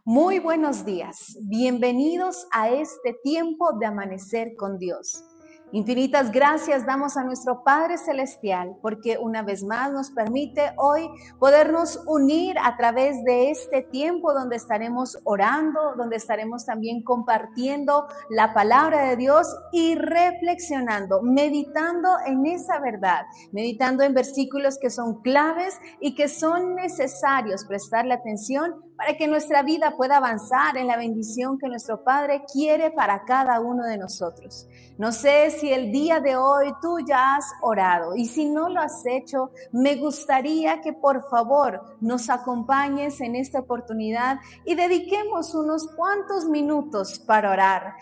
Muy buenos días, bienvenidos a este tiempo de amanecer con Dios. Infinitas gracias damos a nuestro Padre Celestial porque una vez más nos permite hoy podernos unir a través de este tiempo donde estaremos orando, donde estaremos también compartiendo la palabra de Dios y reflexionando, meditando en esa verdad, meditando en versículos que son claves y que son necesarios prestarle atención para que nuestra vida pueda avanzar en la bendición que nuestro Padre quiere para cada uno de nosotros. No sé si el día de hoy tú ya has orado y si no lo has hecho, me gustaría que por favor nos acompañes en esta oportunidad y dediquemos unos cuantos minutos para orar.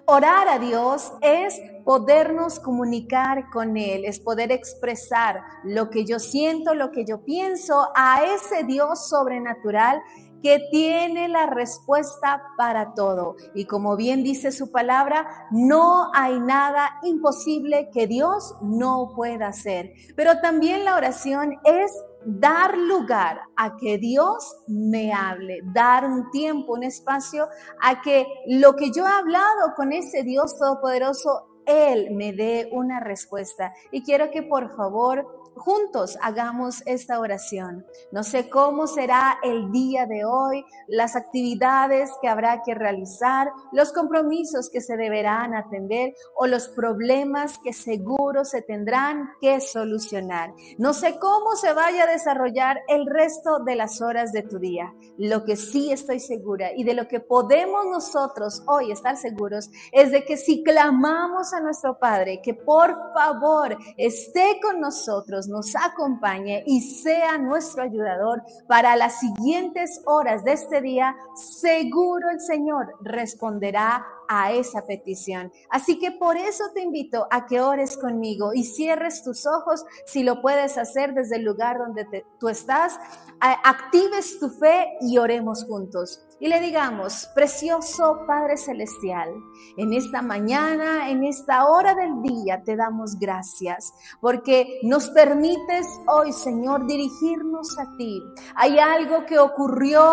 Orar a Dios es podernos comunicar con Él, es poder expresar lo que yo siento, lo que yo pienso a ese Dios sobrenatural que tiene la respuesta para todo. Y como bien dice su palabra, no hay nada imposible que Dios no pueda hacer. Pero también la oración es dar lugar a que Dios me hable, dar un tiempo, un espacio a que lo que yo he hablado con ese Dios todopoderoso, Él me dé una respuesta. Y quiero que por favor juntos hagamos esta oración. No sé cómo será el día de hoy, las actividades que habrá que realizar, los compromisos que se deberán atender o los problemas que seguro se tendrán que solucionar. No sé cómo se vaya a desarrollar el resto de las horas de tu día. Lo que sí estoy segura y de lo que podemos nosotros hoy estar seguros es de que si clamamos a nuestro Padre que por favor esté con nosotros, nos acompañe y sea nuestro ayudador para las siguientes horas de este día, seguro el Señor responderá a esa petición. Así que por eso te invito a que ores conmigo y cierres tus ojos, si lo puedes hacer desde el lugar donde tú estás, actives tu fe y oremos juntos. Y le digamos: precioso Padre Celestial, en esta mañana, en esta hora del día, te damos gracias porque nos permites hoy, Señor, dirigirnos a ti. Hay algo que ocurrió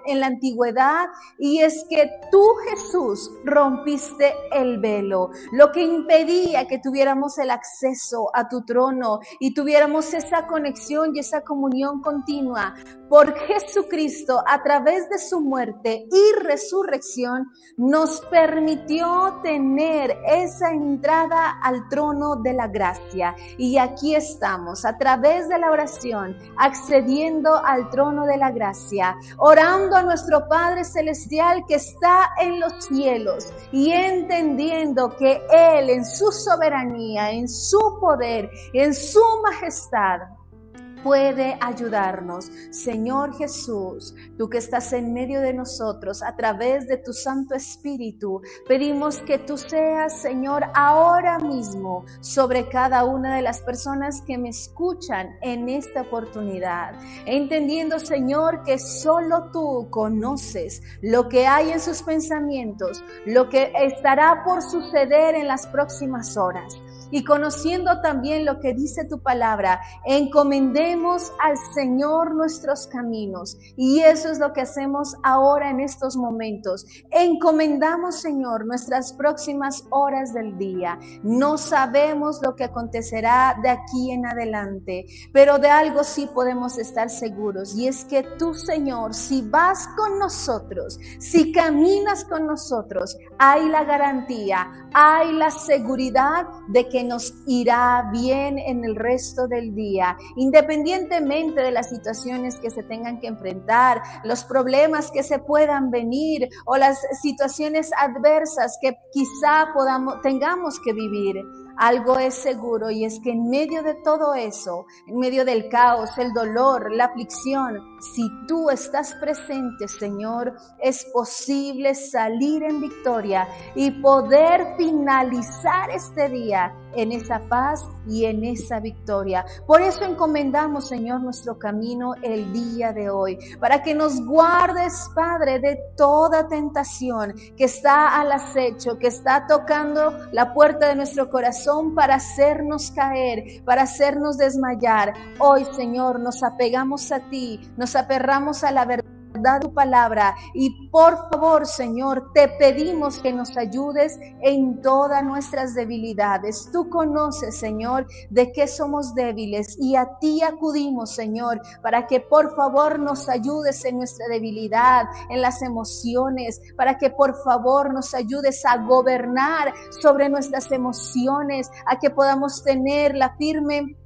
en la antigüedad y es que tú, Jesús, rompiste el velo, lo que impedía que tuviéramos el acceso a tu trono y tuviéramos esa conexión y esa comunión continua. Por Jesucristo, a través de su muerte y resurrección, nos permitió tener esa entrada al trono de la gracia. Y aquí estamos, a través de la oración, accediendo al trono de la gracia, orando a nuestro Padre Celestial que está en los cielos y entendiendo que Él, en su soberanía, en su poder, en su majestad, puede ayudarnos. Señor Jesús, tú que estás en medio de nosotros a través de tu Santo Espíritu, pedimos que tú seas, Señor, ahora mismo sobre cada una de las personas que me escuchan en esta oportunidad, entendiendo, Señor, que solo tú conoces lo que hay en sus pensamientos, lo que estará por suceder en las próximas horas. Y conociendo también lo que dice tu palabra, encomendemos al Señor nuestros caminos. Y eso es lo que hacemos ahora en estos momentos. Encomendamos, Señor, nuestras próximas horas del día. No sabemos lo que acontecerá de aquí en adelante, pero de algo sí podemos estar seguros. Y es que tú, Señor, si vas con nosotros, si caminas con nosotros, hay la garantía, hay la seguridad de que nos irá bien en el resto del día, independientemente de las situaciones que se tengan que enfrentar, los problemas que se puedan venir o las situaciones adversas que quizá tengamos que vivir. Algo es seguro y es que en medio de todo eso, en medio del caos, el dolor, la aflicción, si tú estás presente, Señor, es posible salir en victoria y poder finalizar este día en esa paz y en esa victoria. Por eso encomendamos, Señor, nuestro camino el día de hoy, para que nos guardes, Padre, de toda tentación que está al acecho, que está tocando la puerta de nuestro corazón para hacernos caer, para hacernos desmayar. Hoy, Señor, nos apegamos a ti, nos aferramos a la verdad verdad de tu palabra. Y por favor, Señor, te pedimos que nos ayudes en todas nuestras debilidades. Tú conoces, Señor, de qué somos débiles y a ti acudimos, Señor, para que por favor nos ayudes en nuestra debilidad, en las emociones, para que por favor nos ayudes a gobernar sobre nuestras emociones, a que podamos tener la firme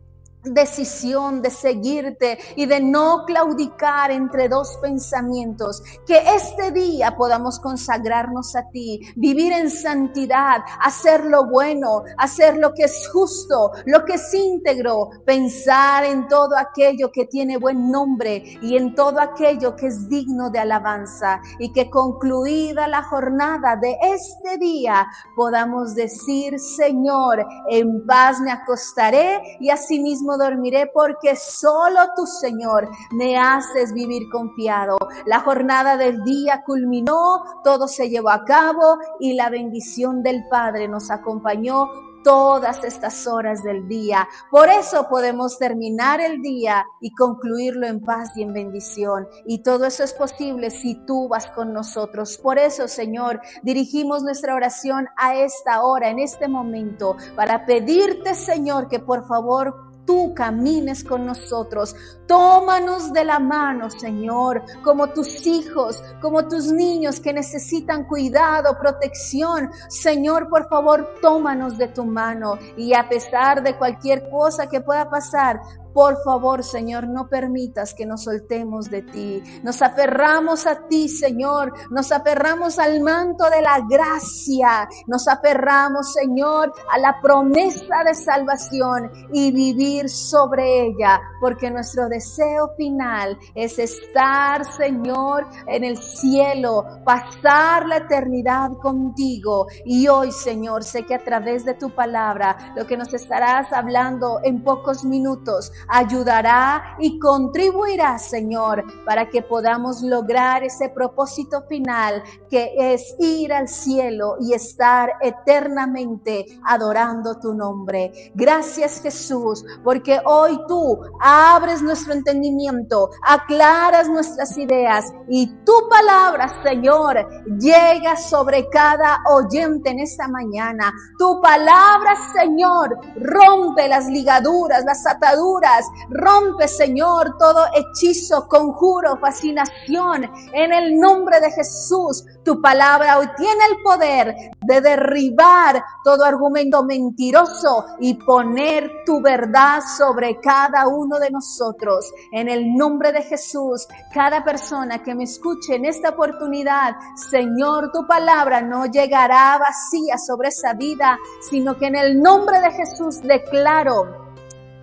decisión de seguirte y de no claudicar entre dos pensamientos. Que este día podamos consagrarnos a ti, vivir en santidad, hacer lo bueno, hacer lo que es justo, lo que es íntegro, pensar en todo aquello que tiene buen nombre y en todo aquello que es digno de alabanza, y que concluida la jornada de este día podamos decir: Señor, en paz me acostaré y asimismo dormiré, porque solo tú, Señor, me haces vivir confiado. La jornada del día culminó, todo se llevó a cabo y la bendición del Padre nos acompañó todas estas horas del día. Por eso podemos terminar el día y concluirlo en paz y en bendición. Y todo eso es posible si tú vas con nosotros. Por eso, Señor, dirigimos nuestra oración a esta hora, en este momento, para pedirte, Señor, que por favor tú camines con nosotros. Tómanos de la mano, Señor, como tus hijos, como tus niños que necesitan cuidado, protección. Señor, por favor, tómanos de tu mano, y a pesar de cualquier cosa que pueda pasar, por favor, Señor, no permitas que nos soltemos de ti. Nos aferramos a ti, Señor. Nos aferramos al manto de la gracia. Nos aferramos, Señor, a la promesa de salvación y vivir sobre ella, porque nuestro deseo final es estar, Señor, en el cielo, pasar la eternidad contigo. Y hoy, Señor, sé que a través de tu palabra, lo que nos estarás hablando en pocos minutos, ayudará y contribuirá, Señor, para que podamos lograr ese propósito final, que es ir al cielo y estar eternamente adorando tu nombre. Gracias, Jesús, porque hoy tú abres nuestro entendimiento, aclaras nuestras ideas, y tu palabra, Señor, llega sobre cada oyente en esta mañana. Tu palabra, Señor, rompe las ligaduras, las ataduras. Rompe, Señor, todo hechizo, conjuro, fascinación. En el nombre de Jesús, tu palabra hoy tiene el poder de derribar todo argumento mentiroso y poner tu verdad sobre cada uno de nosotros. En el nombre de Jesús, cada persona que me escuche en esta oportunidad, Señor, tu palabra no llegará vacía sobre esa vida, sino que en el nombre de Jesús declaro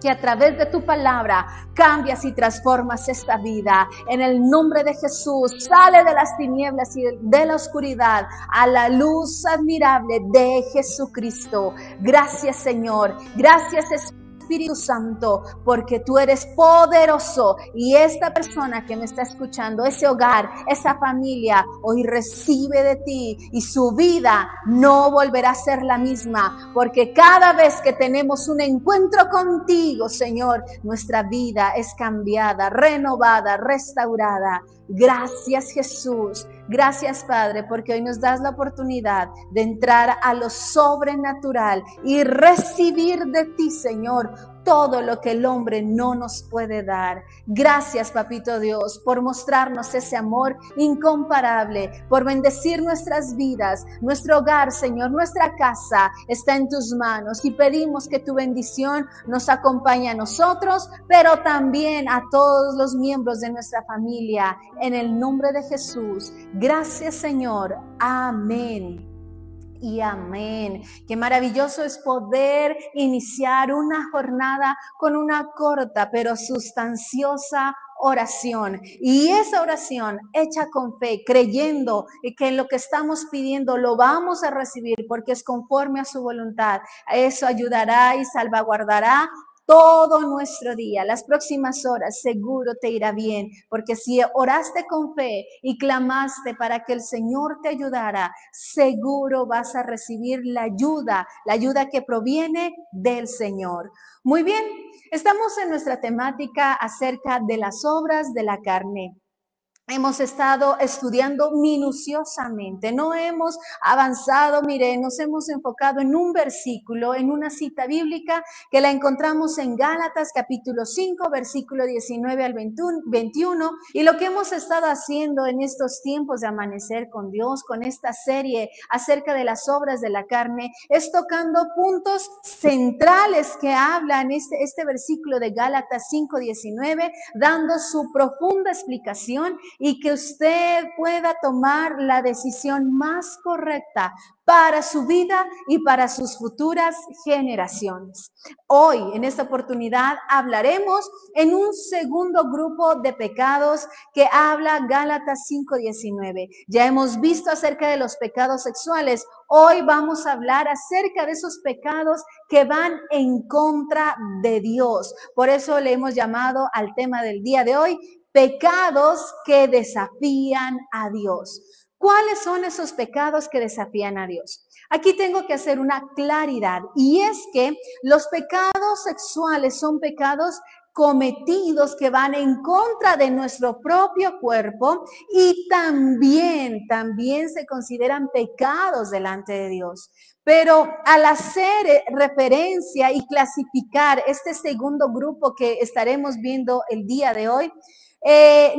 que a través de tu palabra cambias y transformas esta vida. En el nombre de Jesús, sale de las tinieblas y de la oscuridad a la luz admirable de Jesucristo. Gracias, Señor. Gracias, Espíritu Santo, porque tú eres poderoso, y esta persona que me está escuchando, ese hogar, esa familia, hoy recibe de ti, y su vida no volverá a ser la misma, porque cada vez que tenemos un encuentro contigo, Señor, nuestra vida es cambiada, renovada, restaurada. Gracias, Jesús. Gracias, Padre, porque hoy nos das la oportunidad de entrar a lo sobrenatural y recibir de ti, Señor, todo lo que el hombre no nos puede dar. Gracias, Papito Dios, por mostrarnos ese amor incomparable, por bendecir nuestras vidas. Nuestro hogar, Señor, nuestra casa está en tus manos, y pedimos que tu bendición nos acompañe a nosotros, pero también a todos los miembros de nuestra familia. En el nombre de Jesús. Gracias, Señor. Amén y amén. Qué maravilloso es poder iniciar una jornada con una corta pero sustanciosa oración, y esa oración hecha con fe, creyendo que en lo que estamos pidiendo lo vamos a recibir porque es conforme a su voluntad. Eso ayudará y salvaguardará todo nuestro día. Las próximas horas seguro te irá bien, porque si oraste con fe y clamaste para que el Señor te ayudara, seguro vas a recibir la ayuda que proviene del Señor. Muy bien, estamos en nuestra temática acerca de las obras de la carne. hemos estado estudiando minuciosamente, no hemos avanzado, mire, nos hemos enfocado en un versículo, en una cita bíblica que la encontramos en Gálatas capítulo 5, versículo 19 al 21, y lo que hemos estado haciendo en estos tiempos de amanecer con Dios, con esta serie acerca de las obras de la carne, es tocando puntos centrales que hablan este versículo de Gálatas 5, 19, dando su profunda explicación y que usted pueda tomar la decisión más correcta para su vida y para sus futuras generaciones. Hoy, en esta oportunidad, hablaremos en un segundo grupo de pecados que habla Gálatas 5:19. Ya hemos visto acerca de los pecados sexuales. Hoy vamos a hablar acerca de esos pecados que van en contra de Dios. Por eso le hemos llamado al tema del día de hoy, pecados que desafían a Dios. ¿Cuáles son esos pecados que desafían a Dios? Aquí tengo que hacer una claridad, y es que los pecados sexuales son pecados cometidos que van en contra de nuestro propio cuerpo y también se consideran pecados delante de Dios. Pero al hacer referencia y clasificar este segundo grupo que estaremos viendo el día de hoy,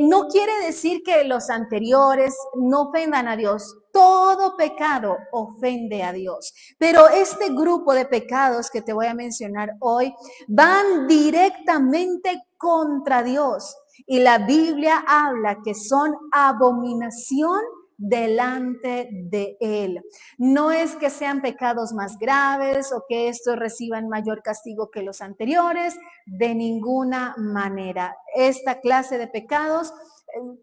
no quiere decir que los anteriores no ofendan a Dios. Todo pecado ofende a Dios. Pero este grupo de pecados que te voy a mencionar hoy van directamente contra Dios. Y la Biblia habla que son abominación delante de Él. No es que sean pecados más graves o que estos reciban mayor castigo que los anteriores, de ninguna manera. Esta clase de pecados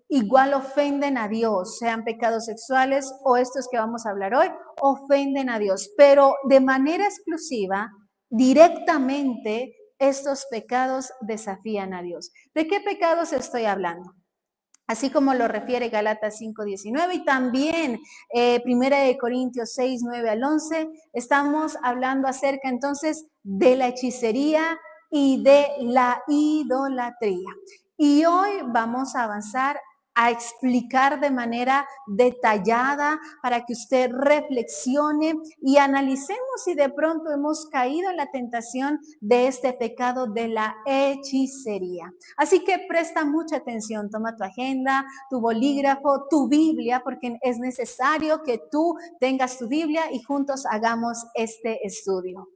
igual ofenden a Dios, sean pecados sexuales o estos que vamos a hablar hoy, ofenden a Dios, pero de manera exclusiva, directamente, estos pecados desafían a Dios. ¿De qué pecados estoy hablando? Así como lo refiere Gálatas 5:19 y también 1 Corintios 6:9 al 11, estamos hablando acerca entonces de la hechicería y de la idolatría. Y hoy vamos a avanzar a explicar de manera detallada para que usted reflexione y analicemos si de pronto hemos caído en la tentación de este pecado de la hechicería. Así que presta mucha atención, toma tu agenda, tu bolígrafo, tu Biblia, porque es necesario que tú tengas tu Biblia y juntos hagamos este estudio.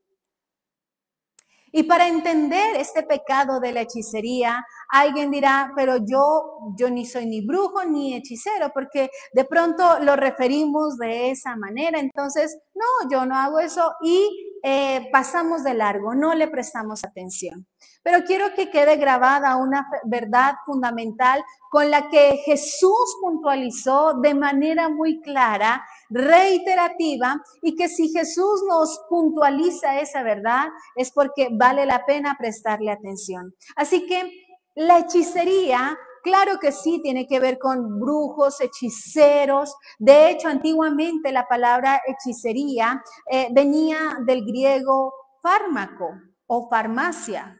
Y para entender este pecado de la hechicería, alguien dirá, pero yo ni soy ni brujo ni hechicero, porque de pronto lo referimos de esa manera. Entonces, no, yo no hago eso y pasamos de largo, no le prestamos atención. Pero quiero que quede grabada una verdad fundamental con la que Jesús puntualizó de manera muy clara, reiterativa, y que si Jesús nos puntualiza esa verdad es porque vale la pena prestarle atención. Así que la hechicería, claro que sí, tiene que ver con brujos, hechiceros. De hecho, antiguamente la palabra hechicería venía del griego fármaco o farmacia.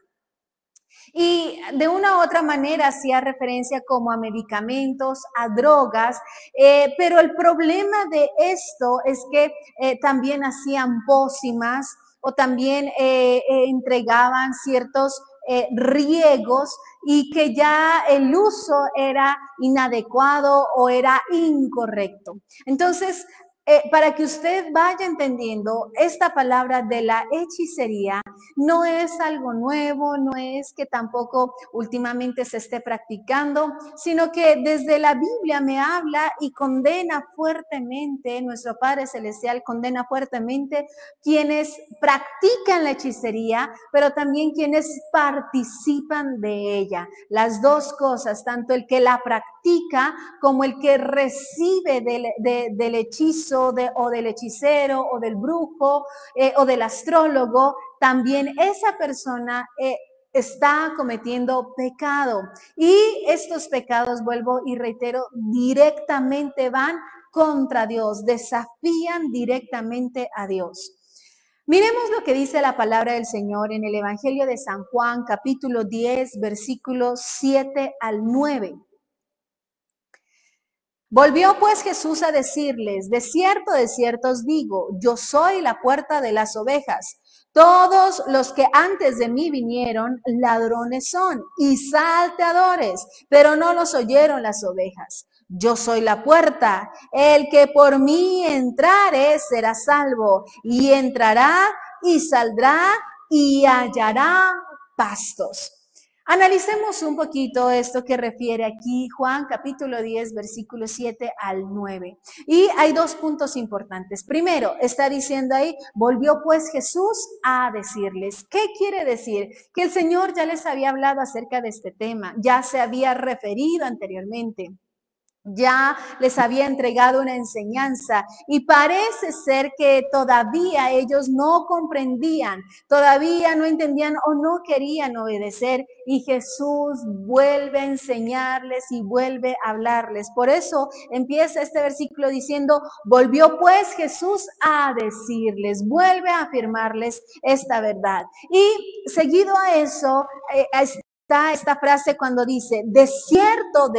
Y de una u otra manera hacía referencia como a medicamentos, a drogas, pero el problema de esto es que también hacían pócimas o también entregaban ciertos riegos y que ya el uso era inadecuado o era incorrecto. Entonces, para que usted vaya entendiendo, esta palabra de la hechicería no es algo nuevo, no es que tampoco últimamente se esté practicando, sino que desde la Biblia me habla y condena fuertemente, nuestro Padre Celestial condena fuertemente quienes practican la hechicería, pero también quienes participan de ella. Las dos cosas, tanto el que la practica como el que recibe del hechizo o del hechicero o del brujo o del astrólogo, también esa persona está cometiendo pecado. Y estos pecados, vuelvo y reitero, directamente van contra Dios, desafían directamente a Dios. Miremos lo que dice la palabra del Señor en el Evangelio de San Juan, capítulo 10, versículos 7 al 9. Volvió pues Jesús a decirles, de cierto os digo, yo soy la puerta de las ovejas. Todos los que antes de mí vinieron, ladrones son y salteadores, pero no los oyeron las ovejas. Yo soy la puerta, el que por mí entrare será salvo, y entrará y saldrá y hallará pastos. Analicemos un poquito esto que refiere aquí Juan capítulo 10, versículo 7 al 9. Y hay dos puntos importantes. Primero, está diciendo ahí, volvió pues Jesús a decirles. ¿Qué quiere decir? Que el Señor ya les había hablado acerca de este tema, ya se había referido anteriormente. Ya les había entregado una enseñanza y parece ser que todavía ellos no comprendían, todavía no entendían o no querían obedecer, y Jesús vuelve a enseñarles y vuelve a hablarles. Por eso empieza este versículo diciendo, volvió pues Jesús a decirles, vuelve a afirmarles esta verdad. Y seguido a eso, está esta frase cuando dice, de cierto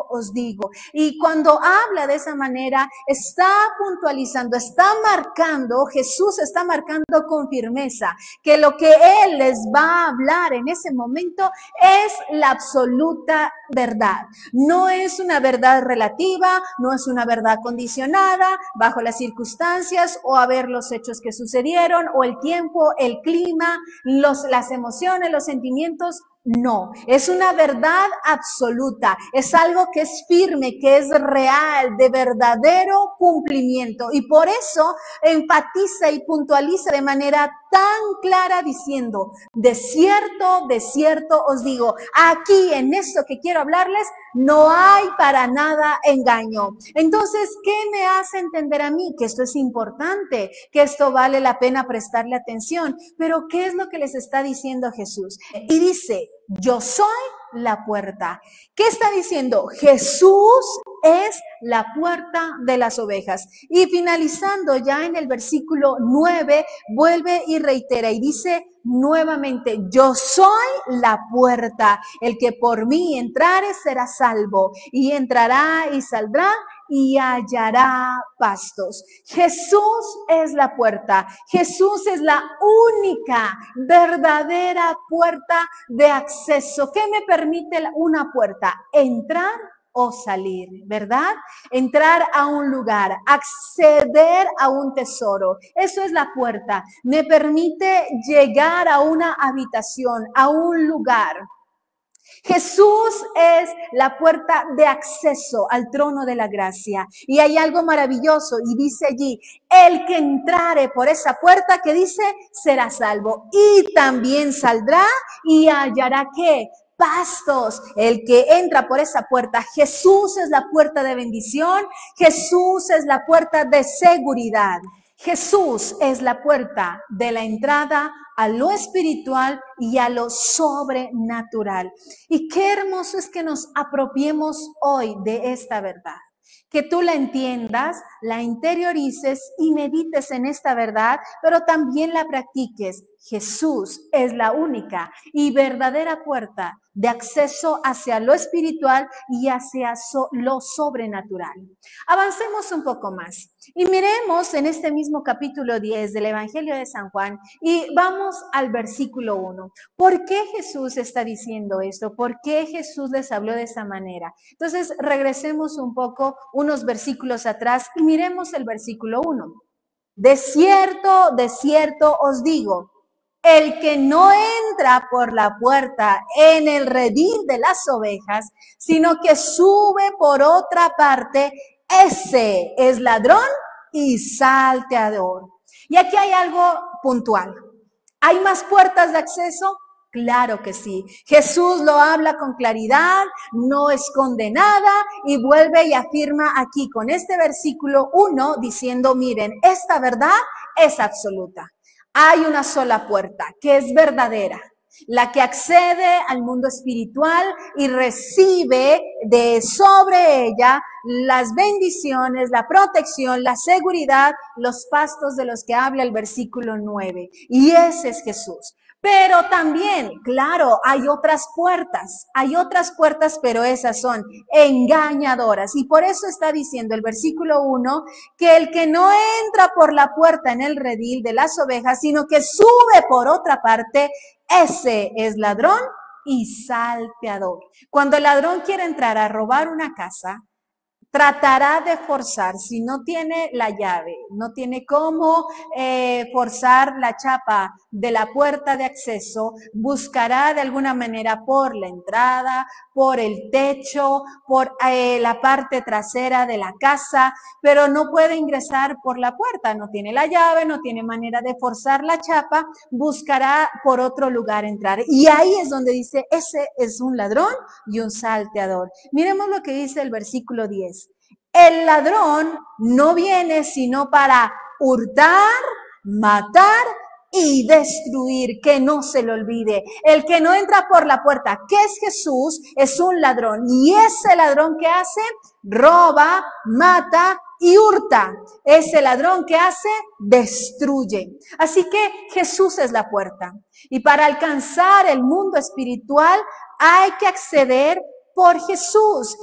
os digo. Y cuando habla de esa manera, está puntualizando, está marcando, Jesús está marcando con firmeza que lo que Él les va a hablar en ese momento es la absoluta verdad. No es una verdad relativa, no es una verdad condicionada bajo las circunstancias o a ver los hechos que sucedieron o el tiempo, el clima, las emociones, los sentimientos. No, es una verdad absoluta, es algo que es firme, que es real, de verdadero cumplimiento. Y por eso enfatiza y puntualiza de manera tan clara diciendo, de cierto os digo, aquí en esto que quiero hablarles no hay para nada engaño. Entonces, ¿qué me hace entender a mí? Que esto es importante, que esto vale la pena prestarle atención. Pero ¿qué es lo que les está diciendo Jesús? Y dice, yo soy la puerta. ¿Qué está diciendo? Jesús es la puerta de las ovejas. Y finalizando ya en el versículo 9, vuelve y reitera y dice nuevamente, yo soy la puerta. El que por mí entrare será salvo, y entrará y saldrá y hallará pastos. Jesús es la puerta. Jesús es la única verdadera puerta de acceso. ¿Qué me permite una puerta? Entrar o salir, ¿verdad? Entrar a un lugar, acceder a un tesoro. Eso es la puerta. Me permite llegar a una habitación, a un lugar. Jesús es la puerta de acceso al trono de la gracia. Y hay algo maravilloso y dice allí, el que entrare por esa puerta, que dice, será salvo. Y también saldrá y hallará ¿qué? Pastos. El que entra por esa puerta, Jesús es la puerta de bendición, Jesús es la puerta de seguridad. Jesús es la puerta de la entrada a lo espiritual y a lo sobrenatural. Y qué hermoso es que nos apropiemos hoy de esta verdad. Que tú la entiendas, la interiorices y medites en esta verdad, pero también la practiques. Jesús es la única y verdadera puerta de acceso hacia lo espiritual y hacia lo sobrenatural. Avancemos un poco más y miremos en este mismo capítulo 10 del Evangelio de San Juan y vamos al versículo 1. ¿Por qué Jesús está diciendo esto? ¿Por qué Jesús les habló de esa manera? Entonces regresemos un poco unos versículos atrás y miremos el versículo 1. De cierto os digo, el que no entra por la puerta en el redil de las ovejas, sino que sube por otra parte, ese es ladrón y salteador. Y aquí hay algo puntual. ¿Hay más puertas de acceso? Claro que sí. Jesús lo habla con claridad, no esconde nada y vuelve y afirma aquí con este versículo 1 diciendo, miren, esta verdad es absoluta. Hay una sola puerta que es verdadera, la que accede al mundo espiritual y recibe de sobre ella las bendiciones, la protección, la seguridad, los pastos de los que habla el versículo 9. Y ese es Jesús. Pero también, claro, hay otras puertas, pero esas son engañadoras. Y por eso está diciendo el versículo 1, que el que no entra por la puerta en el redil de las ovejas, sino que sube por otra parte, ese es ladrón y salteador. Cuando el ladrón quiere entrar a robar una casa, tratará de forzar, si no tiene la llave, no tiene cómo forzar la chapa de la puerta de acceso, buscará de alguna manera por la entrada, por el techo, por la parte trasera de la casa, pero no puede ingresar por la puerta, no tiene la llave, no tiene manera de forzar la chapa, buscará por otro lugar entrar. Y ahí es donde dice, ese es un ladrón y un salteador. Miremos lo que dice el versículo 10. El ladrón no viene sino para hurtar, matar y destruir, que no se le olvide. El que no entra por la puerta, que es Jesús, es un ladrón. Y ese ladrón que hace, roba, mata y hurta. Ese ladrón que hace, destruye. Así que Jesús es la puerta. Y para alcanzar el mundo espiritual hay que acceder por Jesús.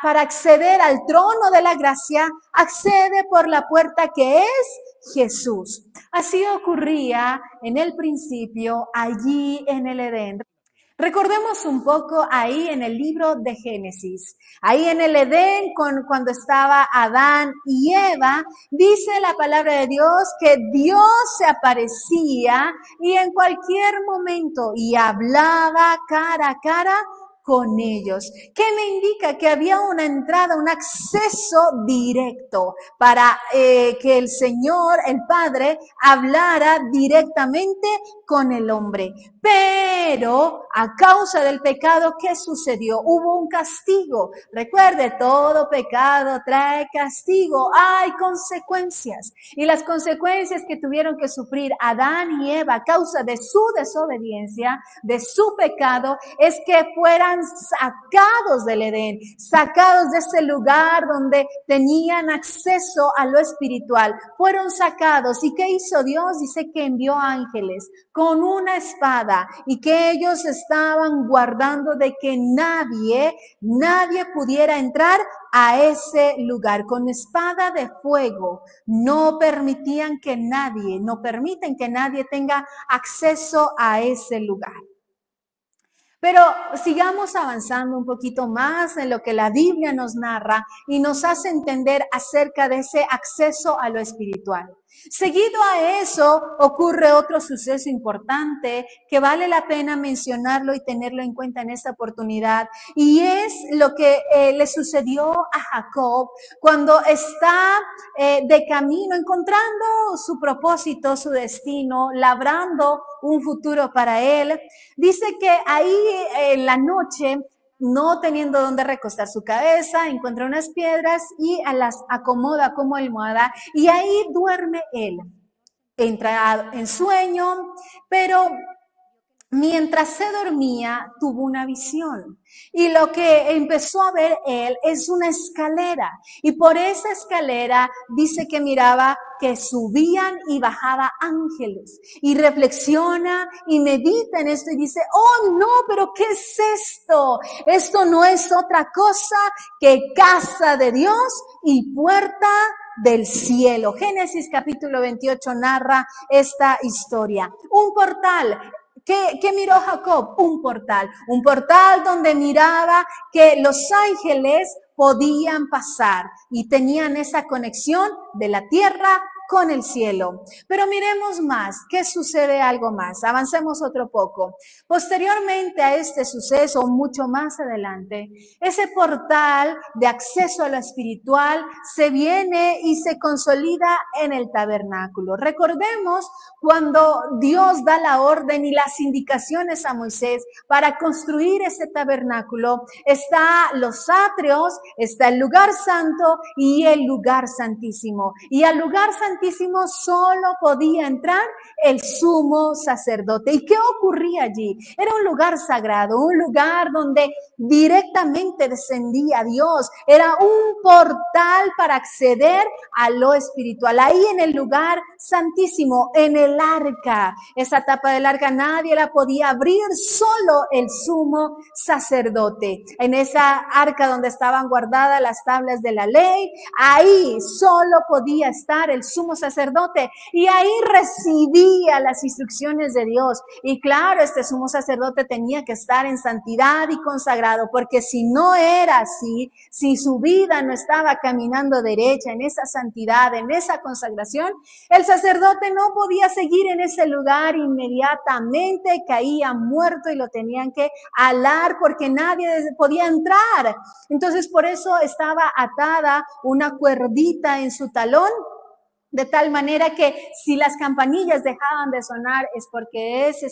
Para acceder al trono de la gracia, accede por la puerta que es Jesús. Así ocurría en el principio, allí en el Edén. Recordemos un poco ahí en el libro de Génesis, ahí en el Edén cuando estaba Adán y Eva, dice la palabra de Dios que Dios se aparecía y en cualquier momento y hablaba cara a cara con ellos. ¿Qué me indica? Que había una entrada, un acceso directo para que el Señor, el Padre, hablara directamente con el hombre. Pero a causa del pecado, ¿qué sucedió? Hubo un castigo. Recuerde, todo pecado trae castigo. Hay consecuencias. Y las consecuencias que tuvieron que sufrir Adán y Eva a causa de su desobediencia, de su pecado, es que fueran sacados del Edén, sacados de ese lugar donde tenían acceso a lo espiritual. Fueron sacados. ¿Y qué hizo Dios? Dice que envió ángeles con una espada y que ellos estaban guardando de que nadie pudiera entrar a ese lugar. Con espada de fuego no permiten que nadie tenga acceso a ese lugar. Pero sigamos avanzando un poquito más en lo que la Biblia nos narra y nos hace entender acerca de ese acceso a lo espiritual. Seguido a eso ocurre otro suceso importante que vale la pena mencionarlo y tenerlo en cuenta en esta oportunidad, y es lo que le sucedió a Jacob cuando está de camino, encontrando su propósito, su destino, labrando un futuro para él. Dice que ahí en la noche, no teniendo dónde recostar su cabeza, encuentra unas piedras y las acomoda como almohada y ahí duerme él. Entra en sueño, pero mientras se dormía tuvo una visión y lo que empezó a ver él es una escalera y por esa escalera dice que miraba que subían y bajaban ángeles y reflexiona y medita en esto y dice, oh no, pero ¿qué es esto? Esto no es otra cosa que casa de Dios y puerta del cielo. Génesis capítulo 28 narra esta historia. Un portal. ¿Qué miró Jacob? Un portal donde miraba que los ángeles podían pasar y tenían esa conexión de la tierra con el cielo. Pero miremos más, ¿qué sucede algo más? Avancemos otro poco. Posteriormente a este suceso, mucho más adelante, ese portal de acceso a lo espiritual se viene y se consolida en el tabernáculo. Recordemos cuando Dios da la orden y las indicaciones a Moisés para construir ese tabernáculo, está los atrios, está el lugar santo y el lugar santísimo. Y al lugar santísimo santísimo solo podía entrar el sumo sacerdote. ¿Y qué ocurría allí? Era un lugar sagrado, un lugar donde directamente descendía Dios. Era un portal para acceder a lo espiritual. Ahí en el lugar santísimo, en el arca. Esa tapa del arca nadie la podía abrir, solo el sumo sacerdote. En esa arca donde estaban guardadas las tablas de la ley, ahí solo podía estar el sumo sacerdote y ahí recibía las instrucciones de Dios. Y claro, este sumo sacerdote tenía que estar en santidad y consagrado, porque si no era así, si su vida no estaba caminando derecha en esa santidad, en esa consagración, el sacerdote no podía seguir en ese lugar, inmediatamente caía muerto y lo tenían que alar porque nadie podía entrar. Entonces por eso estaba atada una cuerdita en su talón, de tal manera que si las campanillas dejaban de sonar es porque ese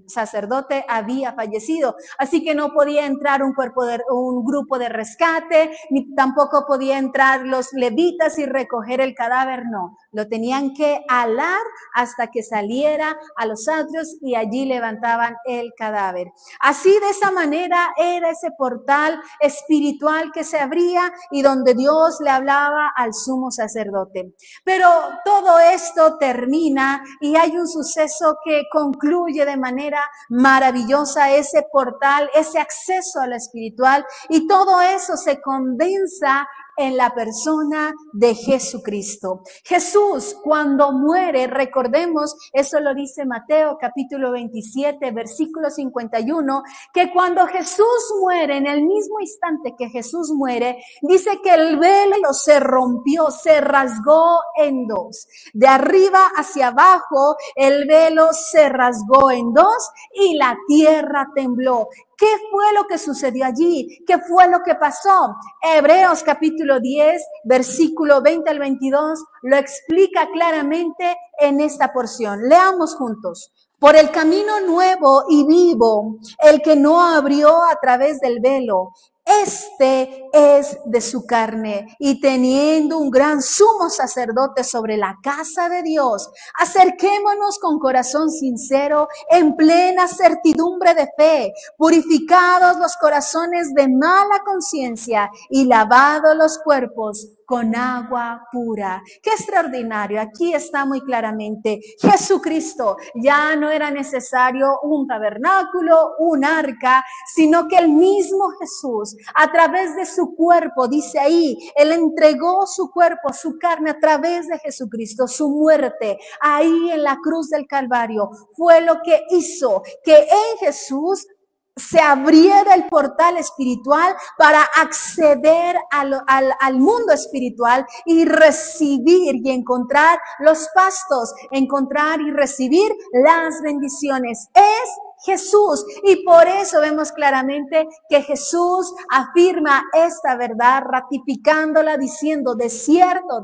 sacerdote había fallecido. Así que no podía entrar un grupo de rescate, ni tampoco podía entrar los levitas y recoger el cadáver, no. Lo tenían que alar hasta que saliera a los atrios y allí levantaban el cadáver. Así, de esa manera, era ese portal espiritual que se abría y donde Dios le hablaba al sumo sacerdote. Pero todo esto termina y hay un suceso que concluye de manera maravillosa ese portal, ese acceso a lo espiritual, y todo eso se condensa en la persona de Jesucristo. Jesús, cuando muere, recordemos, eso lo dice Mateo capítulo 27, versículo 51, que cuando Jesús muere, en el mismo instante que Jesús muere, dice que el velo se rompió, se rasgó en dos. De arriba hacia abajo, el velo se rasgó en dos y la tierra tembló. ¿Qué fue lo que sucedió allí? ¿Qué fue lo que pasó? Hebreos capítulo 10, versículo 20 al 22, lo explica claramente en esta porción. Leamos juntos. Por el camino nuevo y vivo, el que no abrió a través del velo, este es de su carne, y teniendo un gran sumo sacerdote sobre la casa de Dios, acerquémonos con corazón sincero, en plena certidumbre de fe, purificados los corazones de mala conciencia y lavados los cuerpos con agua pura. ¡Qué extraordinario! Aquí está muy claramente, Jesucristo, ya no era necesario un tabernáculo, un arca, sino que el mismo Jesús, a través de su cuerpo, dice ahí, Él entregó su cuerpo, su carne a través de Jesucristo, su muerte, ahí en la cruz del Calvario, fue lo que hizo que en Jesús se abriera el portal espiritual para acceder al mundo espiritual y recibir y encontrar los pastos, encontrar y recibir las bendiciones. Es Jesús, y por eso vemos claramente que Jesús afirma esta verdad, ratificándola, diciendo: de cierto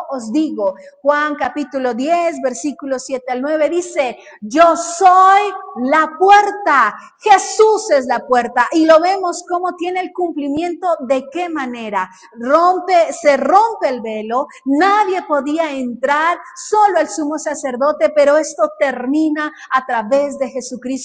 os digo. Juan capítulo 10, versículos 7 al 9 dice: yo soy la puerta. Jesús es la puerta, y lo vemos como tiene el cumplimiento. ¿De qué manera? Se rompe el velo, nadie podía entrar, solo el sumo sacerdote, pero esto termina a través de Jesucristo,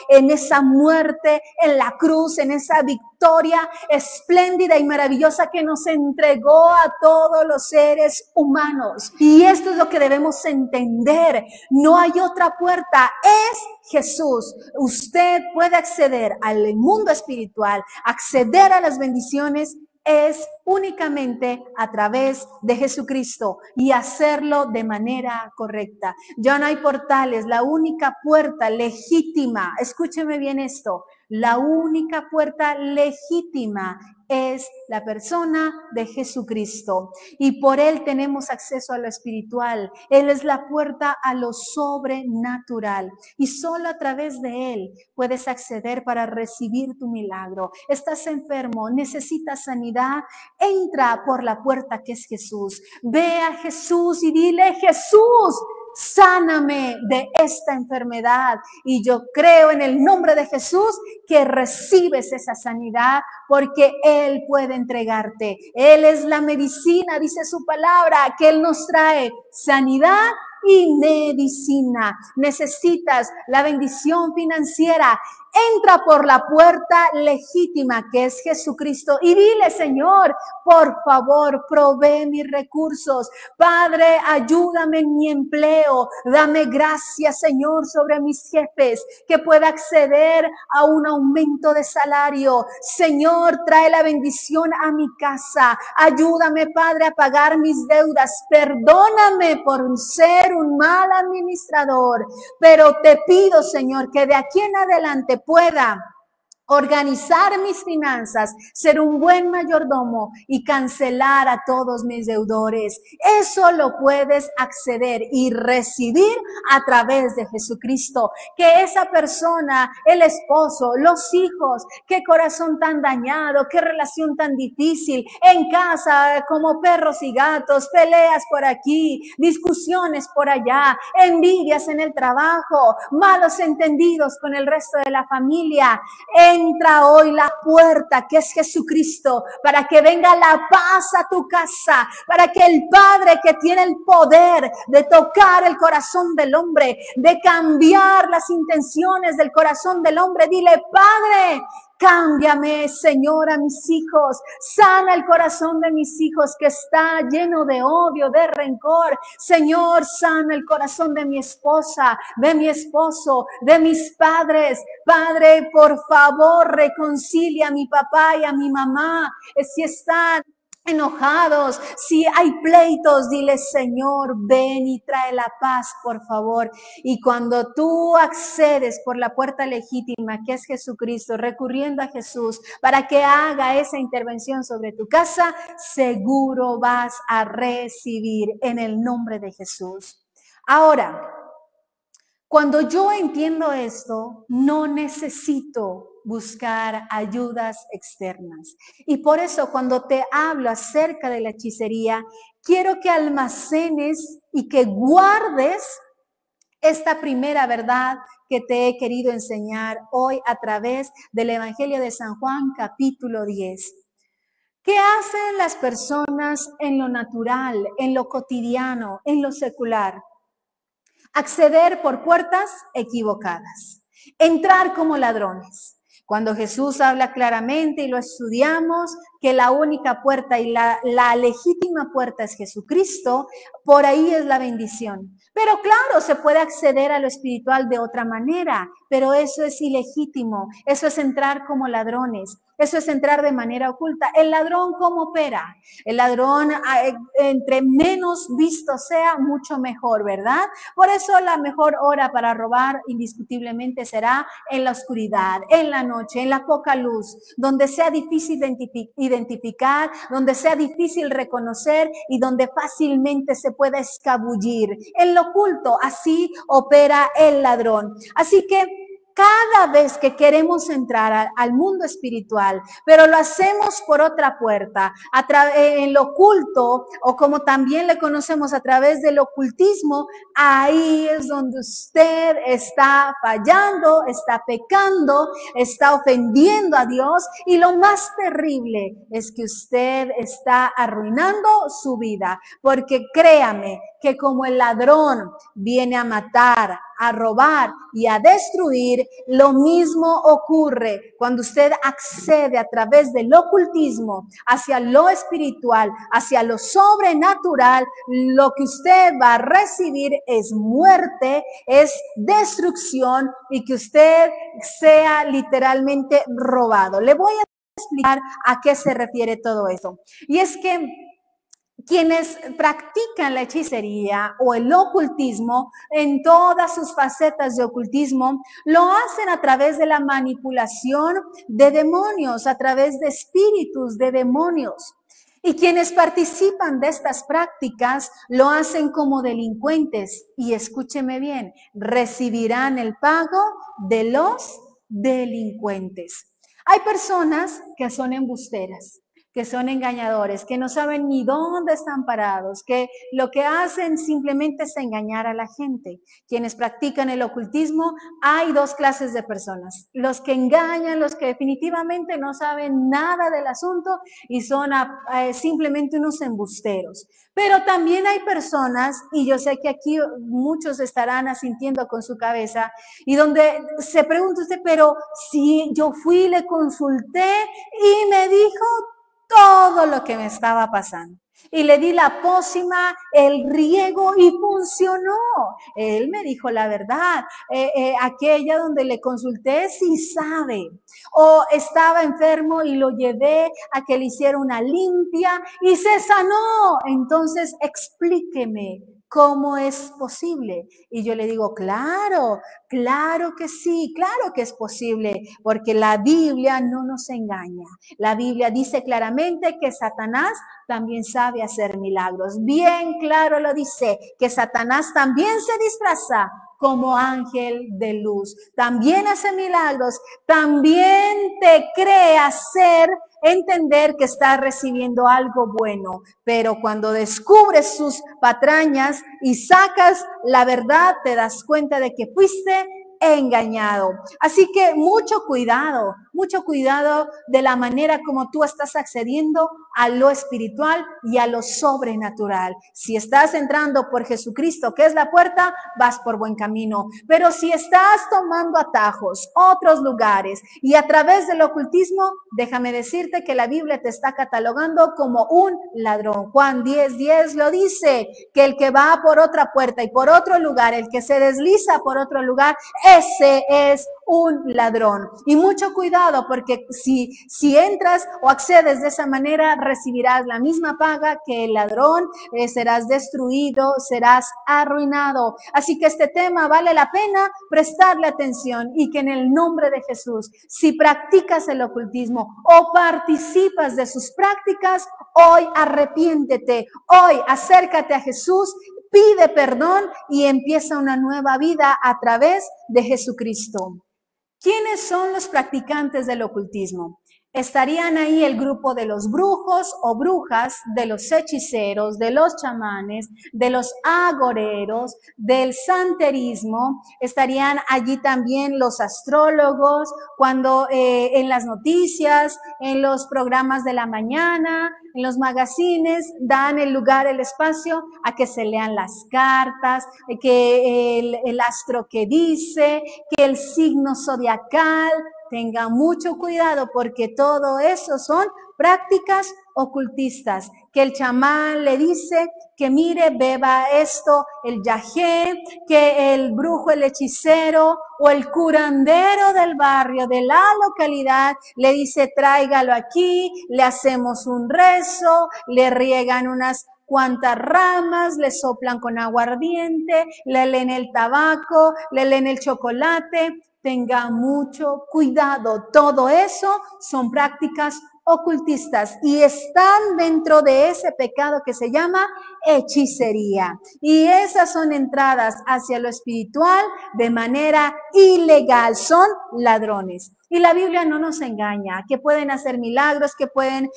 en esa muerte en la cruz, en esa victoria espléndida y maravillosa que nos entregó a todos los seres humanos. Y esto es lo que debemos entender: no hay otra puerta, es Jesús. Usted puede acceder al mundo espiritual, acceder a las bendiciones, es únicamente a través de Jesucristo, y hacerlo de manera correcta. Ya no hay portales, la única puerta legítima, escúcheme bien esto, la única puerta legítima es la persona de Jesucristo, y por Él tenemos acceso a lo espiritual. Él es la puerta a lo sobrenatural, y solo a través de Él puedes acceder para recibir tu milagro. Estás enfermo, necesitas sanidad, entra por la puerta que es Jesús. Ve a Jesús y dile: Jesús, sáname de esta enfermedad. Y yo creo en el nombre de Jesús que recibes esa sanidad porque Él puede entregarte. Él es la medicina, dice su palabra, que Él nos trae sanidad y medicina. Necesitas la bendición financiera. Entra por la puerta legítima que es Jesucristo y dile, Señor, por favor, provee mis recursos. Padre, ayúdame en mi empleo. Dame gracias, Señor, sobre mis jefes, que pueda acceder a un aumento de salario. Señor, trae la bendición a mi casa. Ayúdame, Padre, a pagar mis deudas. Perdóname por ser un mal administrador, pero te pido, Señor, que de aquí en adelante pueda organizar mis finanzas, ser un buen mayordomo y cancelar a todos mis deudores. Eso lo puedes acceder y recibir a través de Jesucristo. Que esa persona, el esposo, los hijos, qué corazón tan dañado, qué relación tan difícil, en casa como perros y gatos, peleas por aquí, discusiones por allá, envidias en el trabajo, malos entendidos con el resto de la familia. Entra hoy la puerta que es Jesucristo para que venga la paz a tu casa, para que el Padre que tiene el poder de tocar el corazón del hombre, de cambiar las intenciones del corazón del hombre, dile, Padre, cámbiame, Señor, a mis hijos. Sana el corazón de mis hijos que está lleno de odio, de rencor. Señor, sana el corazón de mi esposa, de mi esposo, de mis padres. Padre, por favor, reconcilia a mi papá y a mi mamá. Si están enojados, si hay pleitos, dile, Señor, ven y trae la paz, por favor. Y cuando tú accedes por la puerta legítima, que es Jesucristo, recurriendo a Jesús para que haga esa intervención sobre tu casa, seguro vas a recibir en el nombre de Jesús. Ahora, cuando yo entiendo esto, no necesito buscar ayudas externas. Y por eso cuando te hablo acerca de la hechicería, quiero que almacenes y que guardes esta primera verdad que te he querido enseñar hoy a través del Evangelio de San Juan, capítulo 10. ¿Qué hacen las personas en lo natural, en lo cotidiano, en lo secular? Acceder por puertas equivocadas, entrar como ladrones. Cuando Jesús habla claramente y lo estudiamos, que la única puerta y la legítima puerta es Jesucristo, por ahí es la bendición. Pero claro, se puede acceder a lo espiritual de otra manera, pero eso es ilegítimo, eso es entrar como ladrones. Eso es entrar de manera oculta. ¿El ladrón cómo opera? El ladrón, entre menos visto sea, mucho mejor, ¿verdad? Por eso la mejor hora para robar indiscutiblemente será en la oscuridad, en la noche, en la poca luz, donde sea difícil identificar, donde sea difícil reconocer y donde fácilmente se pueda escabullir. En lo oculto, así opera el ladrón. Así que cada vez que queremos entrar al mundo espiritual, pero lo hacemos por otra puerta, en lo oculto, o como también le conocemos a través del ocultismo, ahí es donde usted está fallando, está pecando, está ofendiendo a Dios, y lo más terrible es que usted está arruinando su vida, porque créame que como el ladrón viene a matar, a robar y a destruir, lo mismo ocurre cuando usted accede a través del ocultismo hacia lo espiritual, hacia lo sobrenatural. Lo que usted va a recibir es muerte, es destrucción y que usted sea literalmente robado. Le voy a explicar a qué se refiere todo esto. Y es que quienes practican la hechicería o el ocultismo en todas sus facetas de ocultismo, lo hacen a través de la manipulación de demonios, a través de espíritus de demonios. Y quienes participan de estas prácticas lo hacen como delincuentes. Y escúcheme bien, recibirán el pago de los delincuentes. Hay personas que son embusteras, que son engañadores, que no saben ni dónde están parados, que lo que hacen simplemente es engañar a la gente. Quienes practican el ocultismo, hay dos clases de personas: los que engañan, los que definitivamente no saben nada del asunto y son simplemente unos embusteros. Pero también hay personas, y yo sé que aquí muchos estarán asintiendo con su cabeza, y donde se pregunta usted, pero si yo fui, le consulté y me dijo todo lo que me estaba pasando. Y le di la pócima, el riego y funcionó. Él me dijo la verdad. Aquella donde le consulté sí sabe. O estaba enfermo y lo llevé a que le hiciera una limpia y se sanó. Entonces explíqueme cómo es posible. Y yo le digo, claro, claro que sí, claro que es posible, porque la Biblia no nos engaña. La Biblia dice claramente que Satanás también sabe hacer milagros. Bien claro lo dice, que Satanás también se disfraza como ángel de luz. También hace milagros, también te cree hacer entender que estás recibiendo algo bueno, pero cuando descubres sus patrañas y sacas la verdad, te das cuenta de que fuiste engañado. Así que mucho cuidado de la manera como tú estás accediendo a lo espiritual y a lo sobrenatural. Si estás entrando por Jesucristo, que es la puerta, vas por buen camino. Pero si estás tomando atajos, otros lugares y a través del ocultismo, déjame decirte que la Biblia te está catalogando como un ladrón. Juan 10:10 lo dice, que el que va por otra puerta y por otro lugar, el que se desliza por otro lugar, ese es un ladrón. Y mucho cuidado, porque si entras o accedes de esa manera, recibirás la misma paga que el ladrón, serás destruido, serás arruinado. Así que este tema vale la pena prestarle atención, y que en el nombre de Jesús, si practicas el ocultismo o participas de sus prácticas, hoy arrepiéntete, hoy acércate a Jesús, pide perdón y empieza una nueva vida a través de Jesucristo. ¿Quiénes son los practicantes del ocultismo? Estarían ahí el grupo de los brujos o brujas, de los hechiceros, de los chamanes, de los agoreros, del santerismo. Estarían allí también los astrólogos, cuando en las noticias, en los programas de la mañana, en los magazines, dan el lugar, el espacio a que se lean las cartas, que el astro que dice, que el signo zodiacal. Tenga mucho cuidado, porque todo eso son prácticas ocultistas, que el chamán le dice que mire, beba esto, el yagé, que el brujo, el hechicero o el curandero del barrio, de la localidad, le dice tráigalo aquí, le hacemos un rezo, le riegan unas cuantas ramas, le soplan con aguardiente, le leen el tabaco, le leen el chocolate. Tenga mucho cuidado. Todo eso son prácticas ocultistas y están dentro de ese pecado que se llama hechicería. Y esas son entradas hacia lo espiritual de manera ilegal. Son ladrones. Y la Biblia no nos engaña, que pueden hacer milagros, que pueden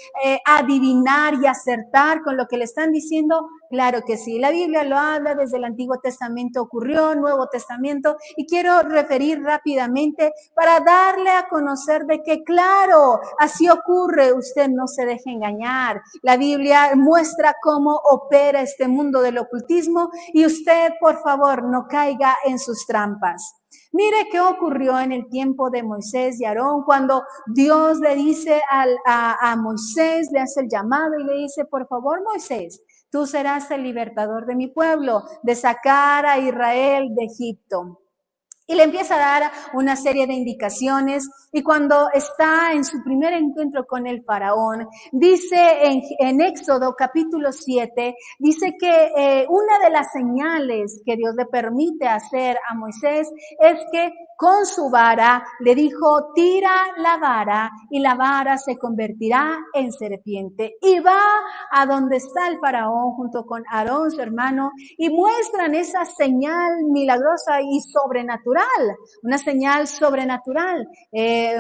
adivinar y acertar con lo que le están diciendo. Claro que sí, la Biblia lo habla, desde el Antiguo Testamento ocurrió, Nuevo Testamento, y quiero referir rápidamente para darle a conocer de que claro, así ocurre, usted no se deje engañar. La Biblia muestra cómo opera este mundo del ocultismo y usted, por favor, no caiga en sus trampas. Mire qué ocurrió en el tiempo de Moisés y Aarón, cuando Dios le dice a Moisés, le hace el llamado y le dice, por favor, Moisés, tú serás el libertador de mi pueblo, de sacar a Israel de Egipto. Y le empieza a dar una serie de indicaciones, y cuando está en su primer encuentro con el faraón, dice en Éxodo capítulo 7, dice que una de las señales que Dios le permite hacer a Moisés es que con su vara le dijo, tira la vara y la vara se convertirá en serpiente. Y va a donde está el faraón junto con Aarón, su hermano, y muestran esa señal milagrosa y sobrenatural una señal sobrenatural.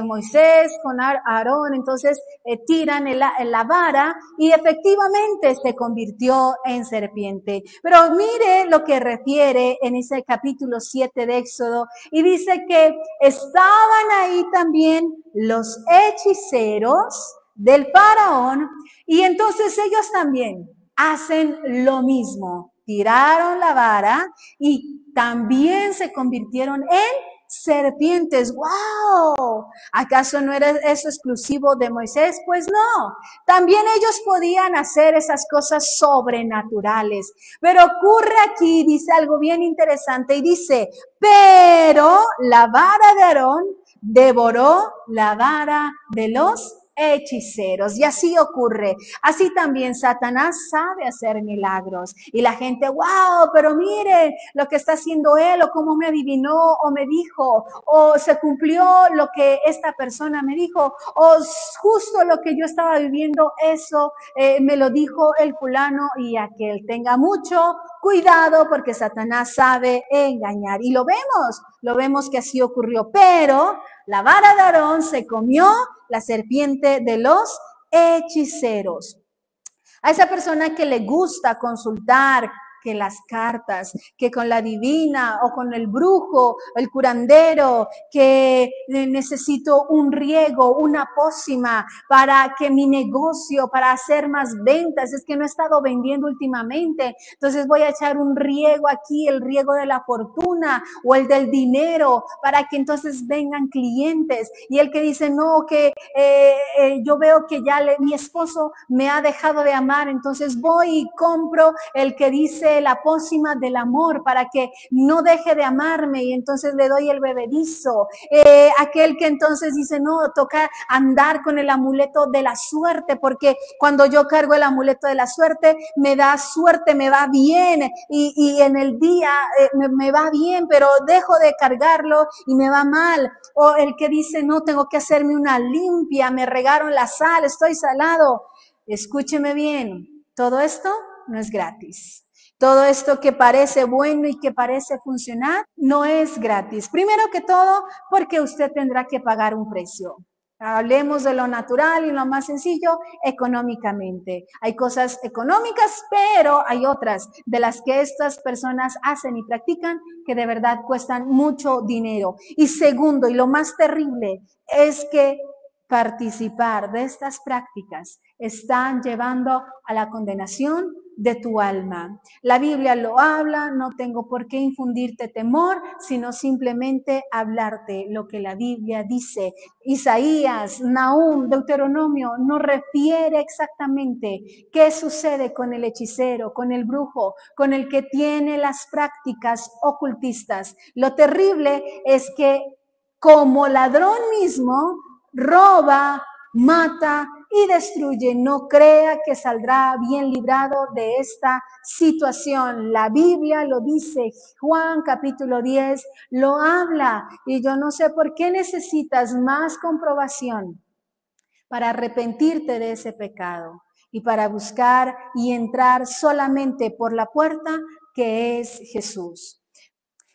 Moisés con Aarón, entonces tiran la vara y efectivamente se convirtió en serpiente. Pero mire lo que refiere en ese capítulo 7 de Éxodo y dice que estaban ahí también los hechiceros del faraón y entonces ellos también hacen lo mismo. Tiraron la vara y también se convirtieron en serpientes. ¡Wow! ¿Acaso no era eso exclusivo de Moisés? Pues no. También ellos podían hacer esas cosas sobrenaturales. Pero ocurre aquí, dice algo bien interesante y dice, pero la vara de Aarón devoró la vara de los hechiceros. Y así ocurre. Así también Satanás sabe hacer milagros. Y la gente, wow, pero mire lo que está haciendo él, o cómo me adivinó, o me dijo, o se cumplió lo que esta persona me dijo, o justo lo que yo estaba viviendo, eso me lo dijo el fulano y aquel. Tenga mucho cuidado porque Satanás sabe engañar. Y lo vemos que así ocurrió. Pero la vara de Aarón se comió la serpiente de los hechiceros. A esa persona que le gusta consultar que las cartas, que con la divina o con el brujo, el curandero, que necesito un riego, una pócima para que mi negocio, para hacer más ventas, es que no he estado vendiendo últimamente, entonces voy a echar un riego aquí, el riego de la fortuna o el del dinero, para que entonces vengan clientes. Y el que dice, no, que yo veo que ya mi esposo me ha dejado de amar, entonces voy y compro el que dice la pócima del amor para que no deje de amarme y entonces le doy el bebedizo. Aquel que entonces dice, no, toca andar con el amuleto de la suerte porque cuando yo cargo el amuleto de la suerte me da suerte, me va bien y en el día me va bien, pero dejo de cargarlo y me va mal. O el que dice, no, tengo que hacerme una limpia, me regaron la sal, estoy salado. Escúcheme bien, todo esto no es gratis. Todo esto que parece bueno y que parece funcionar no es gratis. Primero que todo, porque usted tendrá que pagar un precio. Hablemos de lo natural y lo más sencillo, económicamente. Hay cosas económicas, pero hay otras de las que estas personas hacen y practican que de verdad cuestan mucho dinero. Y segundo, y lo más terrible, es que participar de estas prácticas están llevando a la condenación de tu alma. La Biblia lo habla, no tengo por qué infundirte temor, sino simplemente hablarte lo que la Biblia dice. Isaías, Nahum, Deuteronomio no refiere exactamente qué sucede con el hechicero, con el brujo, con el que tiene las prácticas ocultistas. Lo terrible es que como ladrón mismo roba, mata y destruye. No crea que saldrá bien librado de esta situación. La Biblia lo dice, Juan capítulo 10 lo habla y yo no sé por qué necesitas más comprobación para arrepentirte de ese pecado y para buscar y entrar solamente por la puerta que es Jesús.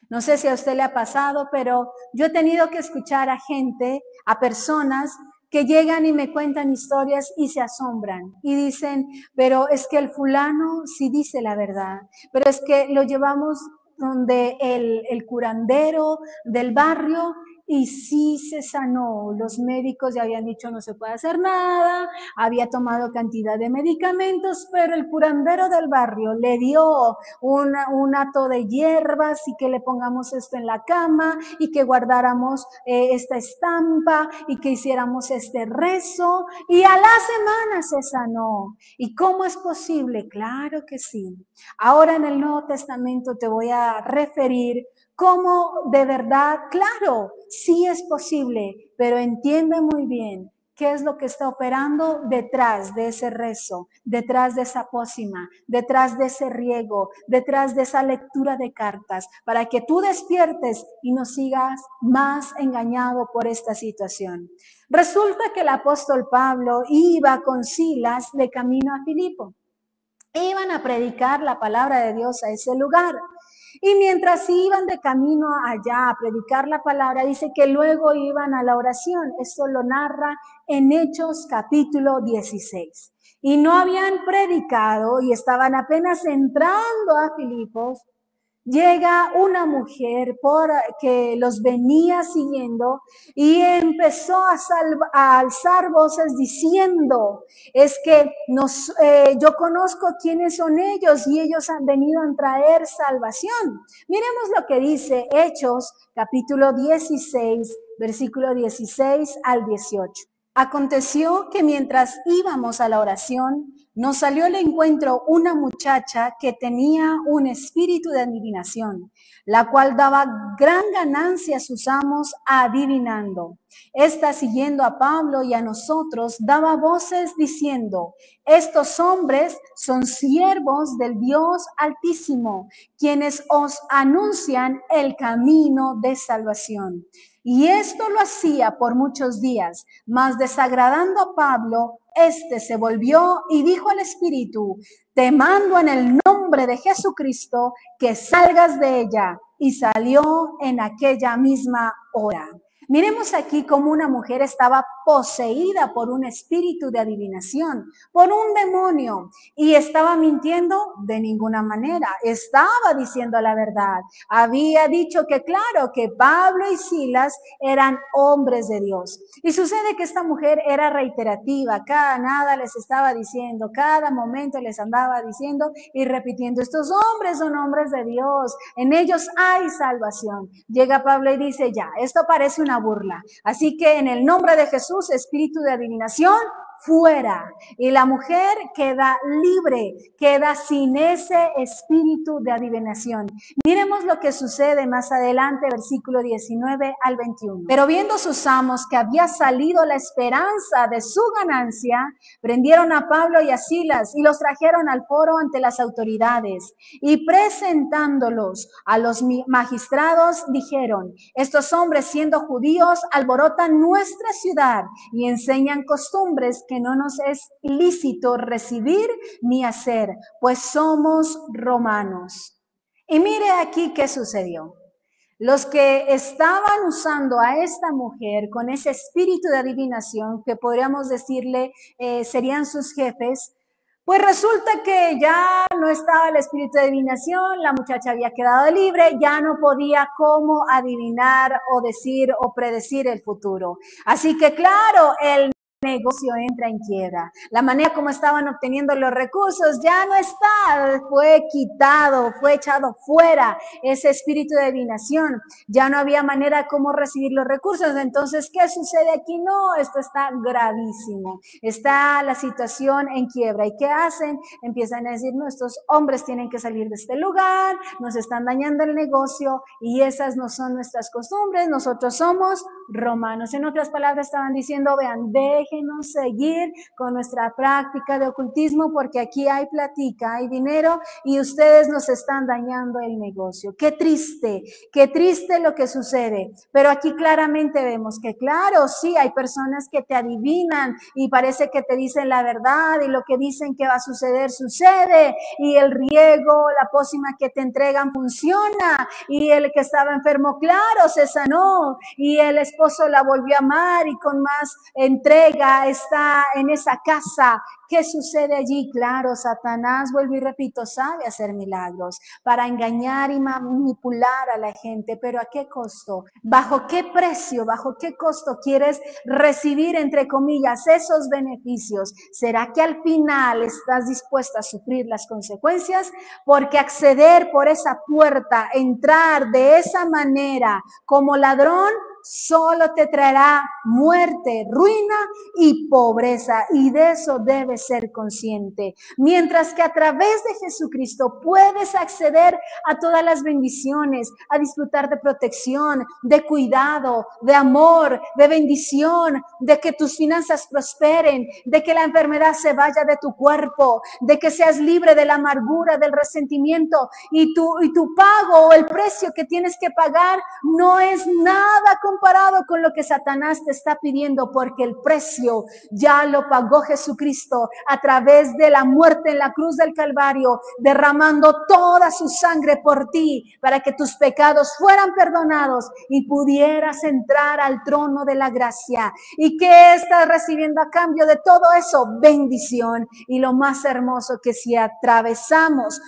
No sé si a usted le ha pasado, pero yo he tenido que escuchar a gente, a personas que llegan y me cuentan historias y se asombran y dicen, pero es que el fulano sí dice la verdad, pero es que lo llevamos donde el curandero del barrio y sí se sanó. Los médicos ya habían dicho no se puede hacer nada, había tomado cantidad de medicamentos, pero el curandero del barrio le dio un hato de hierbas y que le pongamos esto en la cama y que guardáramos esta estampa y que hiciéramos este rezo y a la semana se sanó. ¿Y cómo es posible? Claro que sí. Ahora en el Nuevo Testamento te voy a referir cómo de verdad, claro, sí es posible, pero entiende muy bien qué es lo que está operando detrás de ese rezo, detrás de esa pócima, detrás de ese riego, detrás de esa lectura de cartas, para que tú despiertes y no sigas más engañado por esta situación. Resulta que el apóstol Pablo iba con Silas de camino a Filipo. Iban a predicar la palabra de Dios a ese lugar. Y mientras iban de camino allá a predicar la palabra, dice que luego iban a la oración. Esto lo narra en Hechos capítulo 16. Y no habían predicado y estaban apenas entrando a Filipos. Llega una mujer que los venía siguiendo y empezó a alzar voces diciendo, es que yo conozco quiénes son ellos y ellos han venido a traer salvación. Miremos lo que dice Hechos capítulo 16, versículo 16 al 18. Aconteció que mientras íbamos a la oración, nos salió al encuentro una muchacha que tenía un espíritu de adivinación, la cual daba gran ganancia a sus amos adivinando. Esta, siguiendo a Pablo y a nosotros, daba voces diciendo, estos hombres son siervos del Dios Altísimo, quienes os anuncian el camino de salvación. Y esto lo hacía por muchos días, mas desagradando a Pablo, este se volvió y dijo al espíritu, te mando en el nombre de Jesucristo que salgas de ella. Y salió en aquella misma hora. Miremos aquí cómo una mujer estaba poseída por un espíritu de adivinación, por un demonio, y estaba mintiendo de ninguna manera, estaba diciendo la verdad. Había dicho que claro, que Pablo y Silas eran hombres de Dios. Y sucede que esta mujer era reiterativa, nada les estaba diciendo, cada momento les andaba diciendo y repitiendo, estos hombres son hombres de Dios, en ellos hay salvación. Llega Pablo y dice, ya, esto parece una burla. Así que en el nombre de Jesús, espíritu de adivinación, fuera. Y la mujer queda libre, queda sin ese espíritu de adivinación. Miremos lo que sucede más adelante, versículo 19 al 21. Pero viendo sus amos que había salido la esperanza de su ganancia, prendieron a Pablo y a Silas y los trajeron al foro ante las autoridades. Y presentándolos a los magistrados, dijeron, estos hombres siendo judíos alborotan nuestra ciudad y enseñan costumbres que no nos es lícito recibir ni hacer, pues somos romanos. Y mire aquí qué sucedió. Los que estaban usando a esta mujer con ese espíritu de adivinación, que podríamos decirle serían sus jefes, pues resulta que ya no estaba el espíritu de adivinación, la muchacha había quedado libre, ya no podía cómo adivinar o decir o predecir el futuro. Así que claro, el negocio entra en quiebra. La manera como estaban obteniendo los recursos ya no está, fue quitado, fue echado fuera ese espíritu de adivinación. Ya no había manera como recibir los recursos. Entonces, ¿qué sucede aquí? No, esto está gravísimo. Está la situación en quiebra. ¿Y qué hacen? Empiezan a decir, no, estos hombres tienen que salir de este lugar, nos están dañando el negocio y esas no son nuestras costumbres, nosotros somos romanos. En otras palabras, estaban diciendo, vean, déjenos seguir con nuestra práctica de ocultismo porque aquí hay platica, hay dinero y ustedes nos están dañando el negocio. Qué triste lo que sucede. Pero aquí claramente vemos que claro, sí, hay personas que te adivinan y parece que te dicen la verdad y lo que dicen que va a suceder, sucede. Y el riego, la pócima que te entregan funciona. Y el que estaba enfermo, claro, se sanó. Y el esposo la volvió a amar y con más entrega está en esa casa. ¿Qué sucede allí? Claro, Satanás, vuelvo y repito, sabe hacer milagros para engañar y manipular a la gente, pero ¿a qué costo? ¿Bajo qué precio? ¿Bajo qué costo quieres recibir, entre comillas, esos beneficios? ¿Será que al final estás dispuesta a sufrir las consecuencias? Porque acceder por esa puerta, entrar de esa manera como ladrón, solo te traerá muerte, ruina y pobreza, y de eso debes ser consciente. Mientras que a través de Jesucristo puedes acceder a todas las bendiciones, a disfrutar de protección, de cuidado, de amor, de bendición, de que tus finanzas prosperen, de que la enfermedad se vaya de tu cuerpo, de que seas libre de la amargura, del resentimiento, y tu pago o el precio que tienes que pagar no es nada comparado comparado con lo que Satanás te está pidiendo, porque el precio ya lo pagó Jesucristo a través de la muerte en la cruz del Calvario, derramando toda su sangre por ti, para que tus pecados fueran perdonados y pudieras entrar al trono de la gracia. ¿Y qué estás recibiendo a cambio de todo eso? Bendición. Y lo más hermoso, que si atravesamos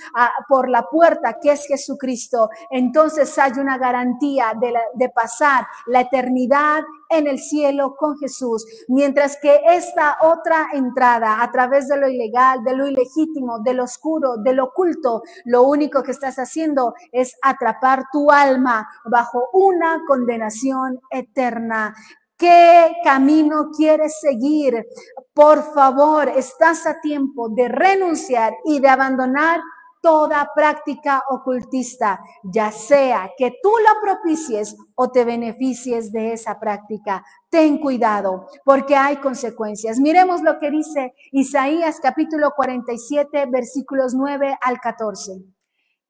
por la puerta que es Jesucristo, entonces hay una garantía de pasar la eternidad en el cielo con Jesús, mientras que esta otra entrada a través de lo ilegal, de lo ilegítimo, de lo oscuro, de lo oculto, lo único que estás haciendo es atrapar tu alma bajo una condenación eterna. ¿Qué camino quieres seguir? Por favor, estás a tiempo de renunciar y de abandonar toda práctica ocultista, ya sea que tú la propicies o te beneficies de esa práctica. Ten cuidado, porque hay consecuencias. Miremos lo que dice Isaías capítulo 47, versículos 9 al 14.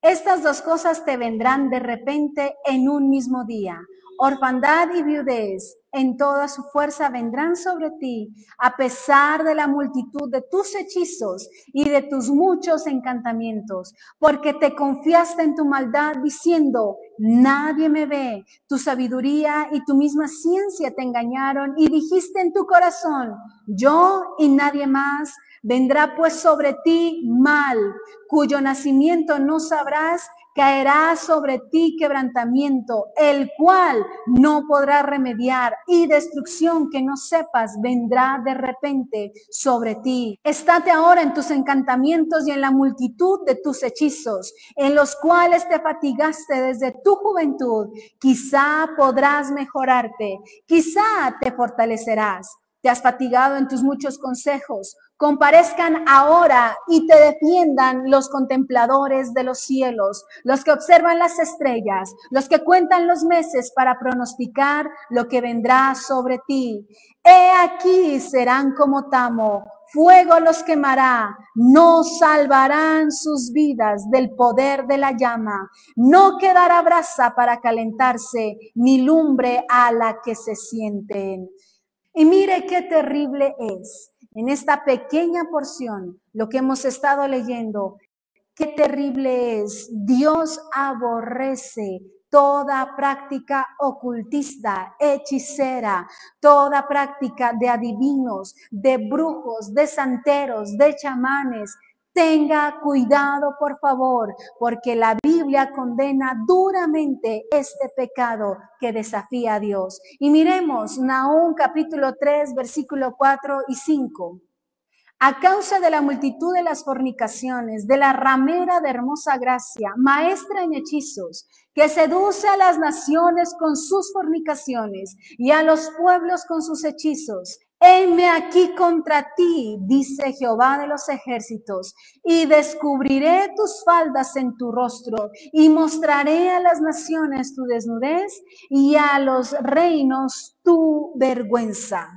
Estas dos cosas te vendrán de repente en un mismo día. Orfandad y viudez en toda su fuerza vendrán sobre ti, a pesar de la multitud de tus hechizos y de tus muchos encantamientos, porque te confiaste en tu maldad diciendo, nadie me ve. Tu sabiduría y tu misma ciencia te engañaron y dijiste en tu corazón, yo y nadie más. Vendrá pues sobre ti mal, cuyo nacimiento no sabrás, caerá sobre ti quebrantamiento, el cual no podrás remediar, y destrucción que no sepas vendrá de repente sobre ti. Estate ahora en tus encantamientos y en la multitud de tus hechizos, en los cuales te fatigaste desde tu juventud. Quizá podrás mejorarte, quizá te fortalecerás. Te has fatigado en tus muchos consejos. Comparezcan ahora y te defiendan los contempladores de los cielos, los que observan las estrellas, los que cuentan los meses para pronosticar lo que vendrá sobre ti. He aquí serán como tamo, fuego los quemará, no salvarán sus vidas del poder de la llama, no quedará brasa para calentarse, ni lumbre a la que se sienten. Y mire qué terrible es, en esta pequeña porción, lo que hemos estado leyendo, qué terrible es. Dios aborrece toda práctica ocultista, hechicera, toda práctica de adivinos, de brujos, de santeros, de chamanes. Tenga cuidado, por favor, porque la Biblia condena duramente este pecado que desafía a Dios. Y miremos Nahum capítulo 3, versículo 4 y 5. A causa de la multitud de las fornicaciones, de la ramera de hermosa gracia, maestra en hechizos, que seduce a las naciones con sus fornicaciones y a los pueblos con sus hechizos, heme aquí contra ti, dice Jehová de los ejércitos, y descubriré tus faldas en tu rostro, y mostraré a las naciones tu desnudez, y a los reinos tu vergüenza.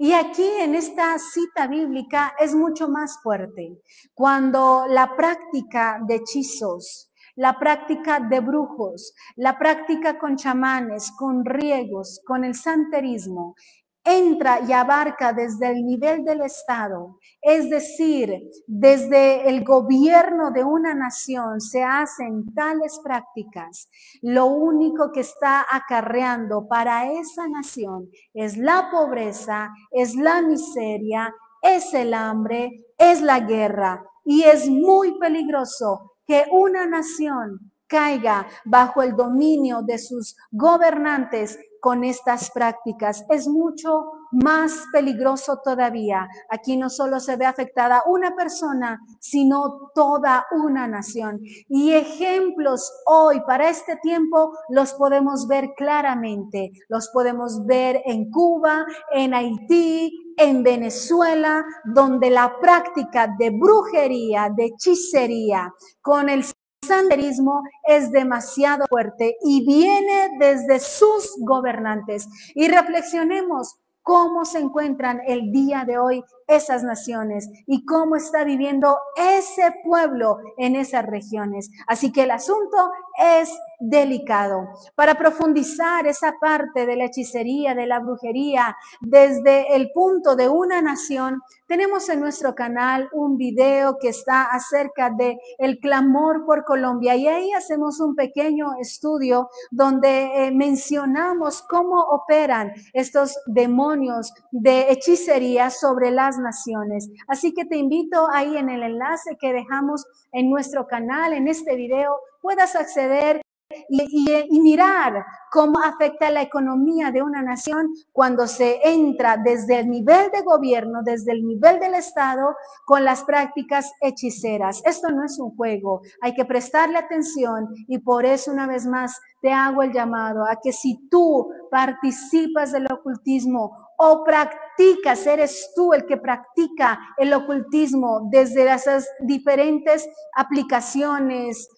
Y aquí en esta cita bíblica es mucho más fuerte. Cuando la práctica de hechizos, la práctica de brujos, la práctica con chamanes, con riegos, con el santerismo, entra y abarca desde el nivel del Estado, es decir, desde el gobierno de una nación se hacen tales prácticas, lo único que está acarreando para esa nación es la pobreza, es la miseria, es el hambre, es la guerra, y es muy peligroso que una nación caiga bajo el dominio de sus gobernantes con estas prácticas. Es mucho más peligroso todavía. Aquí no solo se ve afectada una persona, sino toda una nación. Y ejemplos hoy para este tiempo los podemos ver claramente. Los podemos ver en Cuba, en Haití, en Venezuela, donde la práctica de brujería, de hechicería, con el santerismo es demasiado fuerte y viene desde sus gobernantes. Y reflexionemos cómo se encuentran el día de hoy esas naciones y cómo está viviendo ese pueblo en esas regiones. Así que el asunto es delicado. Para profundizar esa parte de la hechicería, de la brujería, desde el punto de una nación, tenemos en nuestro canal un video que está acerca de el clamor por Colombia y ahí hacemos un pequeño estudio donde mencionamos cómo operan estos demonios de hechicería sobre las naciones. Así que te invito ahí en el enlace que dejamos en nuestro canal, en este video, puedas acceder y mirar cómo afecta la economía de una nación cuando se entra desde el nivel de gobierno, desde el nivel del Estado, con las prácticas hechiceras. Esto no es un juego, hay que prestarle atención y por eso una vez más te hago el llamado a que si tú participas del ocultismo o practicas, eres tú el que practica el ocultismo desde esas diferentes aplicaciones,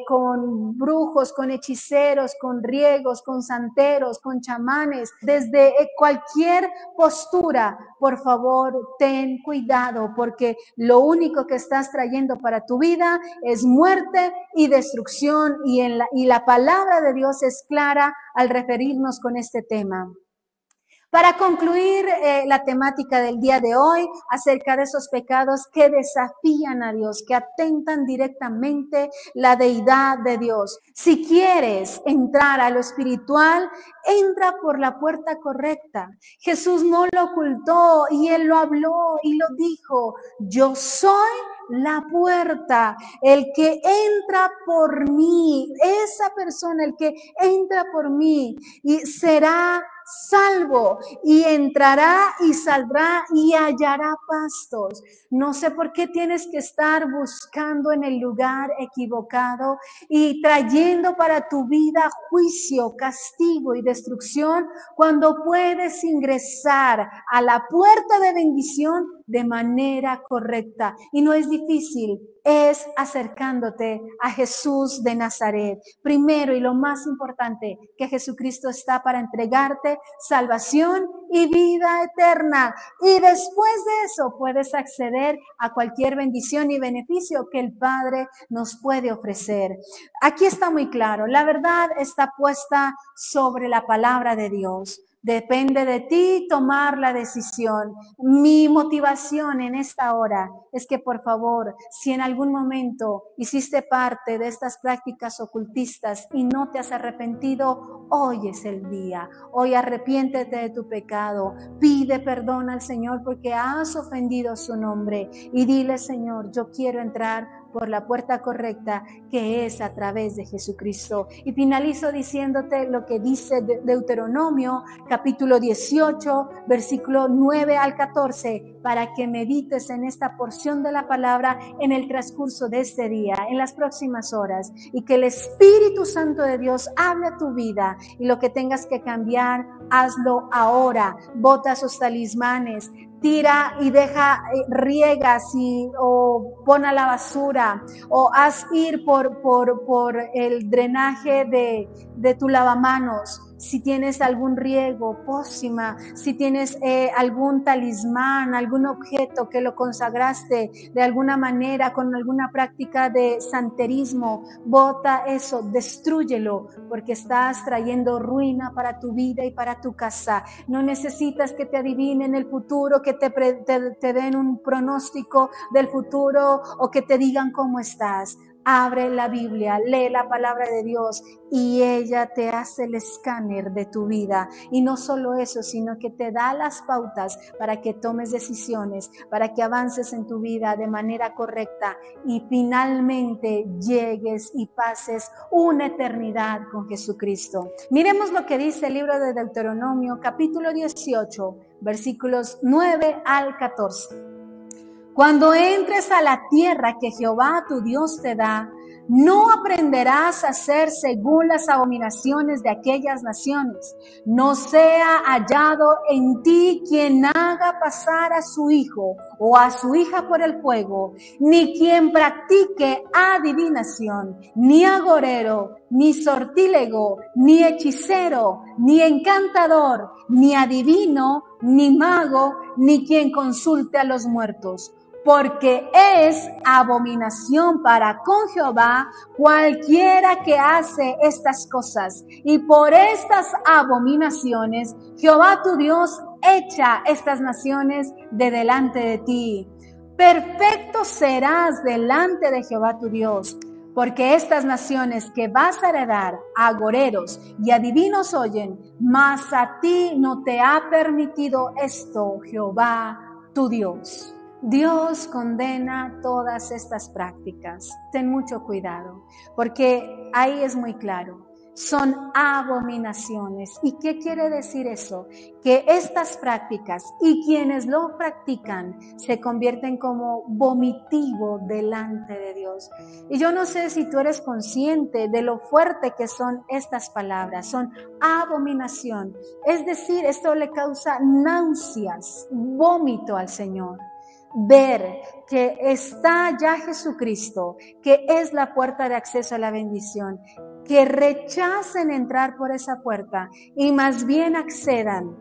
con brujos, con hechiceros, con riegos, con santeros, con chamanes, desde cualquier postura, por favor, ten cuidado, porque lo único que estás trayendo para tu vida es muerte y destrucción, y la palabra de Dios es clara al referirnos con este tema. Para concluir la temática del día de hoy acerca de esos pecados que desafían a Dios, que atentan directamente la deidad de Dios. Si quieres entrar a lo espiritual, entra por la puerta correcta. Jesús no lo ocultó y Él lo habló y lo dijo. Yo soy la puerta, el que entra por mí, esa persona, el que entra por mí y será salvo y entrará y saldrá y hallará pastos. No sé por qué tienes que estar buscando en el lugar equivocado y trayendo para tu vida juicio, castigo y destrucción cuando puedes ingresar a la puerta de bendición de manera correcta. Y no es difícil, es acercándote a Jesús de Nazaret. Primero y lo más importante, que Jesucristo está para entregarte salvación y vida eterna. Y después de eso puedes acceder a cualquier bendición y beneficio que el Padre nos puede ofrecer. Aquí está muy claro, la verdad está puesta sobre la palabra de Dios. Depende de ti tomar la decisión. Mi motivación en esta hora es que, por favor, si en algún momento hiciste parte de estas prácticas ocultistas y no te has arrepentido, hoy es el día. Hoy arrepiéntete de tu pecado. Pide perdón al Señor porque has ofendido su nombre y dile: Señor, yo quiero entrar por la puerta correcta, que es a través de Jesucristo. Y finalizo diciéndote lo que dice Deuteronomio capítulo 18, versículo 9 al 14, para que medites en esta porción de la palabra en el transcurso de este día, en las próximas horas, y que el Espíritu Santo de Dios hable a tu vida, y lo que tengas que cambiar, hazlo ahora. Bota esos talismanes, tira y deja, riegas o pon a la basura, o haz ir por el drenaje de tu lavamanos. Si tienes algún riego, pócima, si tienes algún talismán, algún objeto que lo consagraste de alguna manera con alguna práctica de santerismo, bota eso, destrúyelo, porque estás trayendo ruina para tu vida y para tu casa. No necesitas que te adivinen el futuro, que te den un pronóstico del futuro o que te digan cómo estás. Abre la Biblia, lee la palabra de Dios y ella te hace el escáner de tu vida. Y no solo eso, sino que te da las pautas para que tomes decisiones, para que avances en tu vida de manera correcta y finalmente llegues y pases una eternidad con Jesucristo. Miremos lo que dice el libro de Deuteronomio, capítulo 18, versículos 9 al 14. Cuando entres a la tierra que Jehová tu Dios te da, No aprenderás a hacer según las abominaciones de aquellas naciones. No sea hallado en ti quien haga pasar a su hijo o a su hija por el fuego, ni quien practique adivinación, ni agorero, ni sortílego, ni hechicero, ni encantador, ni adivino, ni mago, ni quien consulte a los muertos. Porque es abominación para con Jehová cualquiera que hace estas cosas. Y por estas abominaciones, Jehová tu Dios echa estas naciones de delante de ti. Perfecto serás delante de Jehová tu Dios, porque estas naciones que vas a heredar, agoreros y adivinos oyen, mas a ti no te ha permitido esto, Jehová tu Dios. Dios condena todas estas prácticas. Ten mucho cuidado, porque ahí es muy claro. Son abominaciones. ¿Y qué quiere decir eso? Que estas prácticas y quienes lo practican se convierten como vomitivo delante de Dios. Y yo no sé si tú eres consciente de lo fuerte que son estas palabras. Son abominación. Es decir, esto le causa náuseas, vómito al Señor. Ver que está ya Jesucristo, que es la puerta de acceso a la bendición, que rechacen entrar por esa puerta y más bien accedan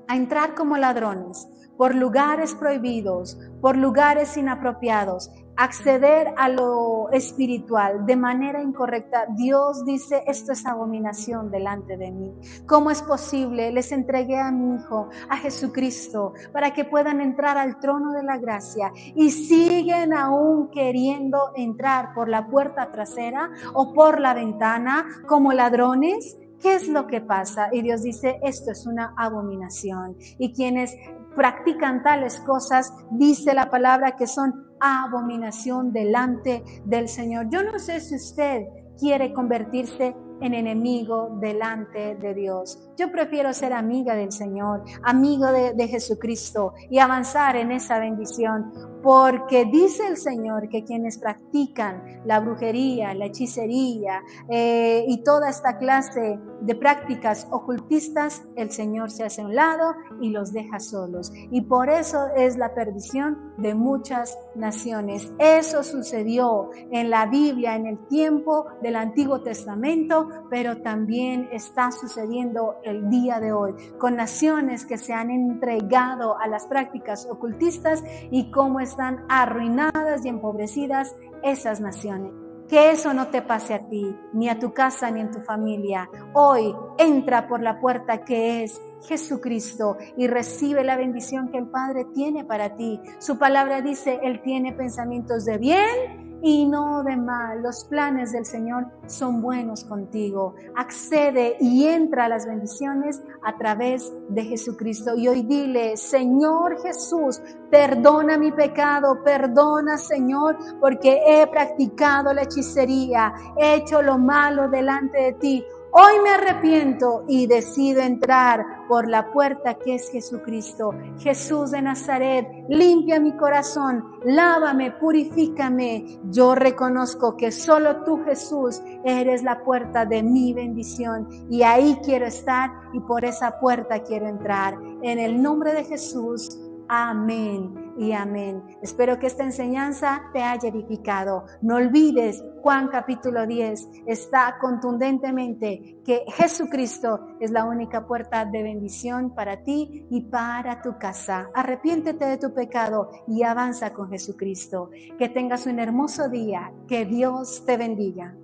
a entrar como ladrones, por lugares prohibidos, por lugares inapropiados, acceder a lo espiritual de manera incorrecta. Dios dice, esto es abominación delante de mí. ¿Cómo es posible? Les entregué a mi Hijo, a Jesucristo, para que puedan entrar al trono de la gracia y siguen aún queriendo entrar por la puerta trasera o por la ventana como ladrones. ¿Qué es lo que pasa? Y Dios dice, esto es una abominación. Y quienes practican tales cosas, dice la palabra que son abominación delante del Señor. Yo no sé si usted quiere convertirse en enemigo delante de Dios. Yo prefiero ser amiga del Señor, amigo de Jesucristo y avanzar en esa bendición, porque dice el Señor que quienes practican la brujería, la hechicería y toda esta clase de prácticas ocultistas, el Señor se hace a un lado y los deja solos. Y por eso es la perdición de muchas naciones. Eso sucedió en la Biblia, en el tiempo del Antiguo Testamento, pero también está sucediendo el día de hoy con naciones que se han entregado a las prácticas ocultistas y cómo están arruinadas y empobrecidas esas naciones. Que eso no te pase a ti, ni a tu casa, ni en tu familia. Hoy entra por la puerta que es Jesucristo y recibe la bendición que el Padre tiene para ti. Su palabra dice, Él tiene pensamientos de bien y no de mal. Los planes del Señor son buenos contigo. Accede y entra a las bendiciones a través de Jesucristo. Y hoy dile, Señor Jesús, perdona mi pecado, perdona, Señor, porque he practicado la hechicería, he hecho lo malo delante de ti. Hoy me arrepiento y decido entrar por la puerta que es Jesucristo. Jesús de Nazaret, limpia mi corazón, lávame, purifícame. Yo reconozco que solo tú, Jesús, eres la puerta de mi bendición y ahí quiero estar y por esa puerta quiero entrar. En el nombre de Jesús. Amén y amén. Espero que esta enseñanza te haya edificado. No olvides, Juan capítulo 10 está contundentemente que Jesucristo es la única puerta de bendición para ti y para tu casa. Arrepiéntete de tu pecado y avanza con Jesucristo. Que tengas un hermoso día. Que Dios te bendiga.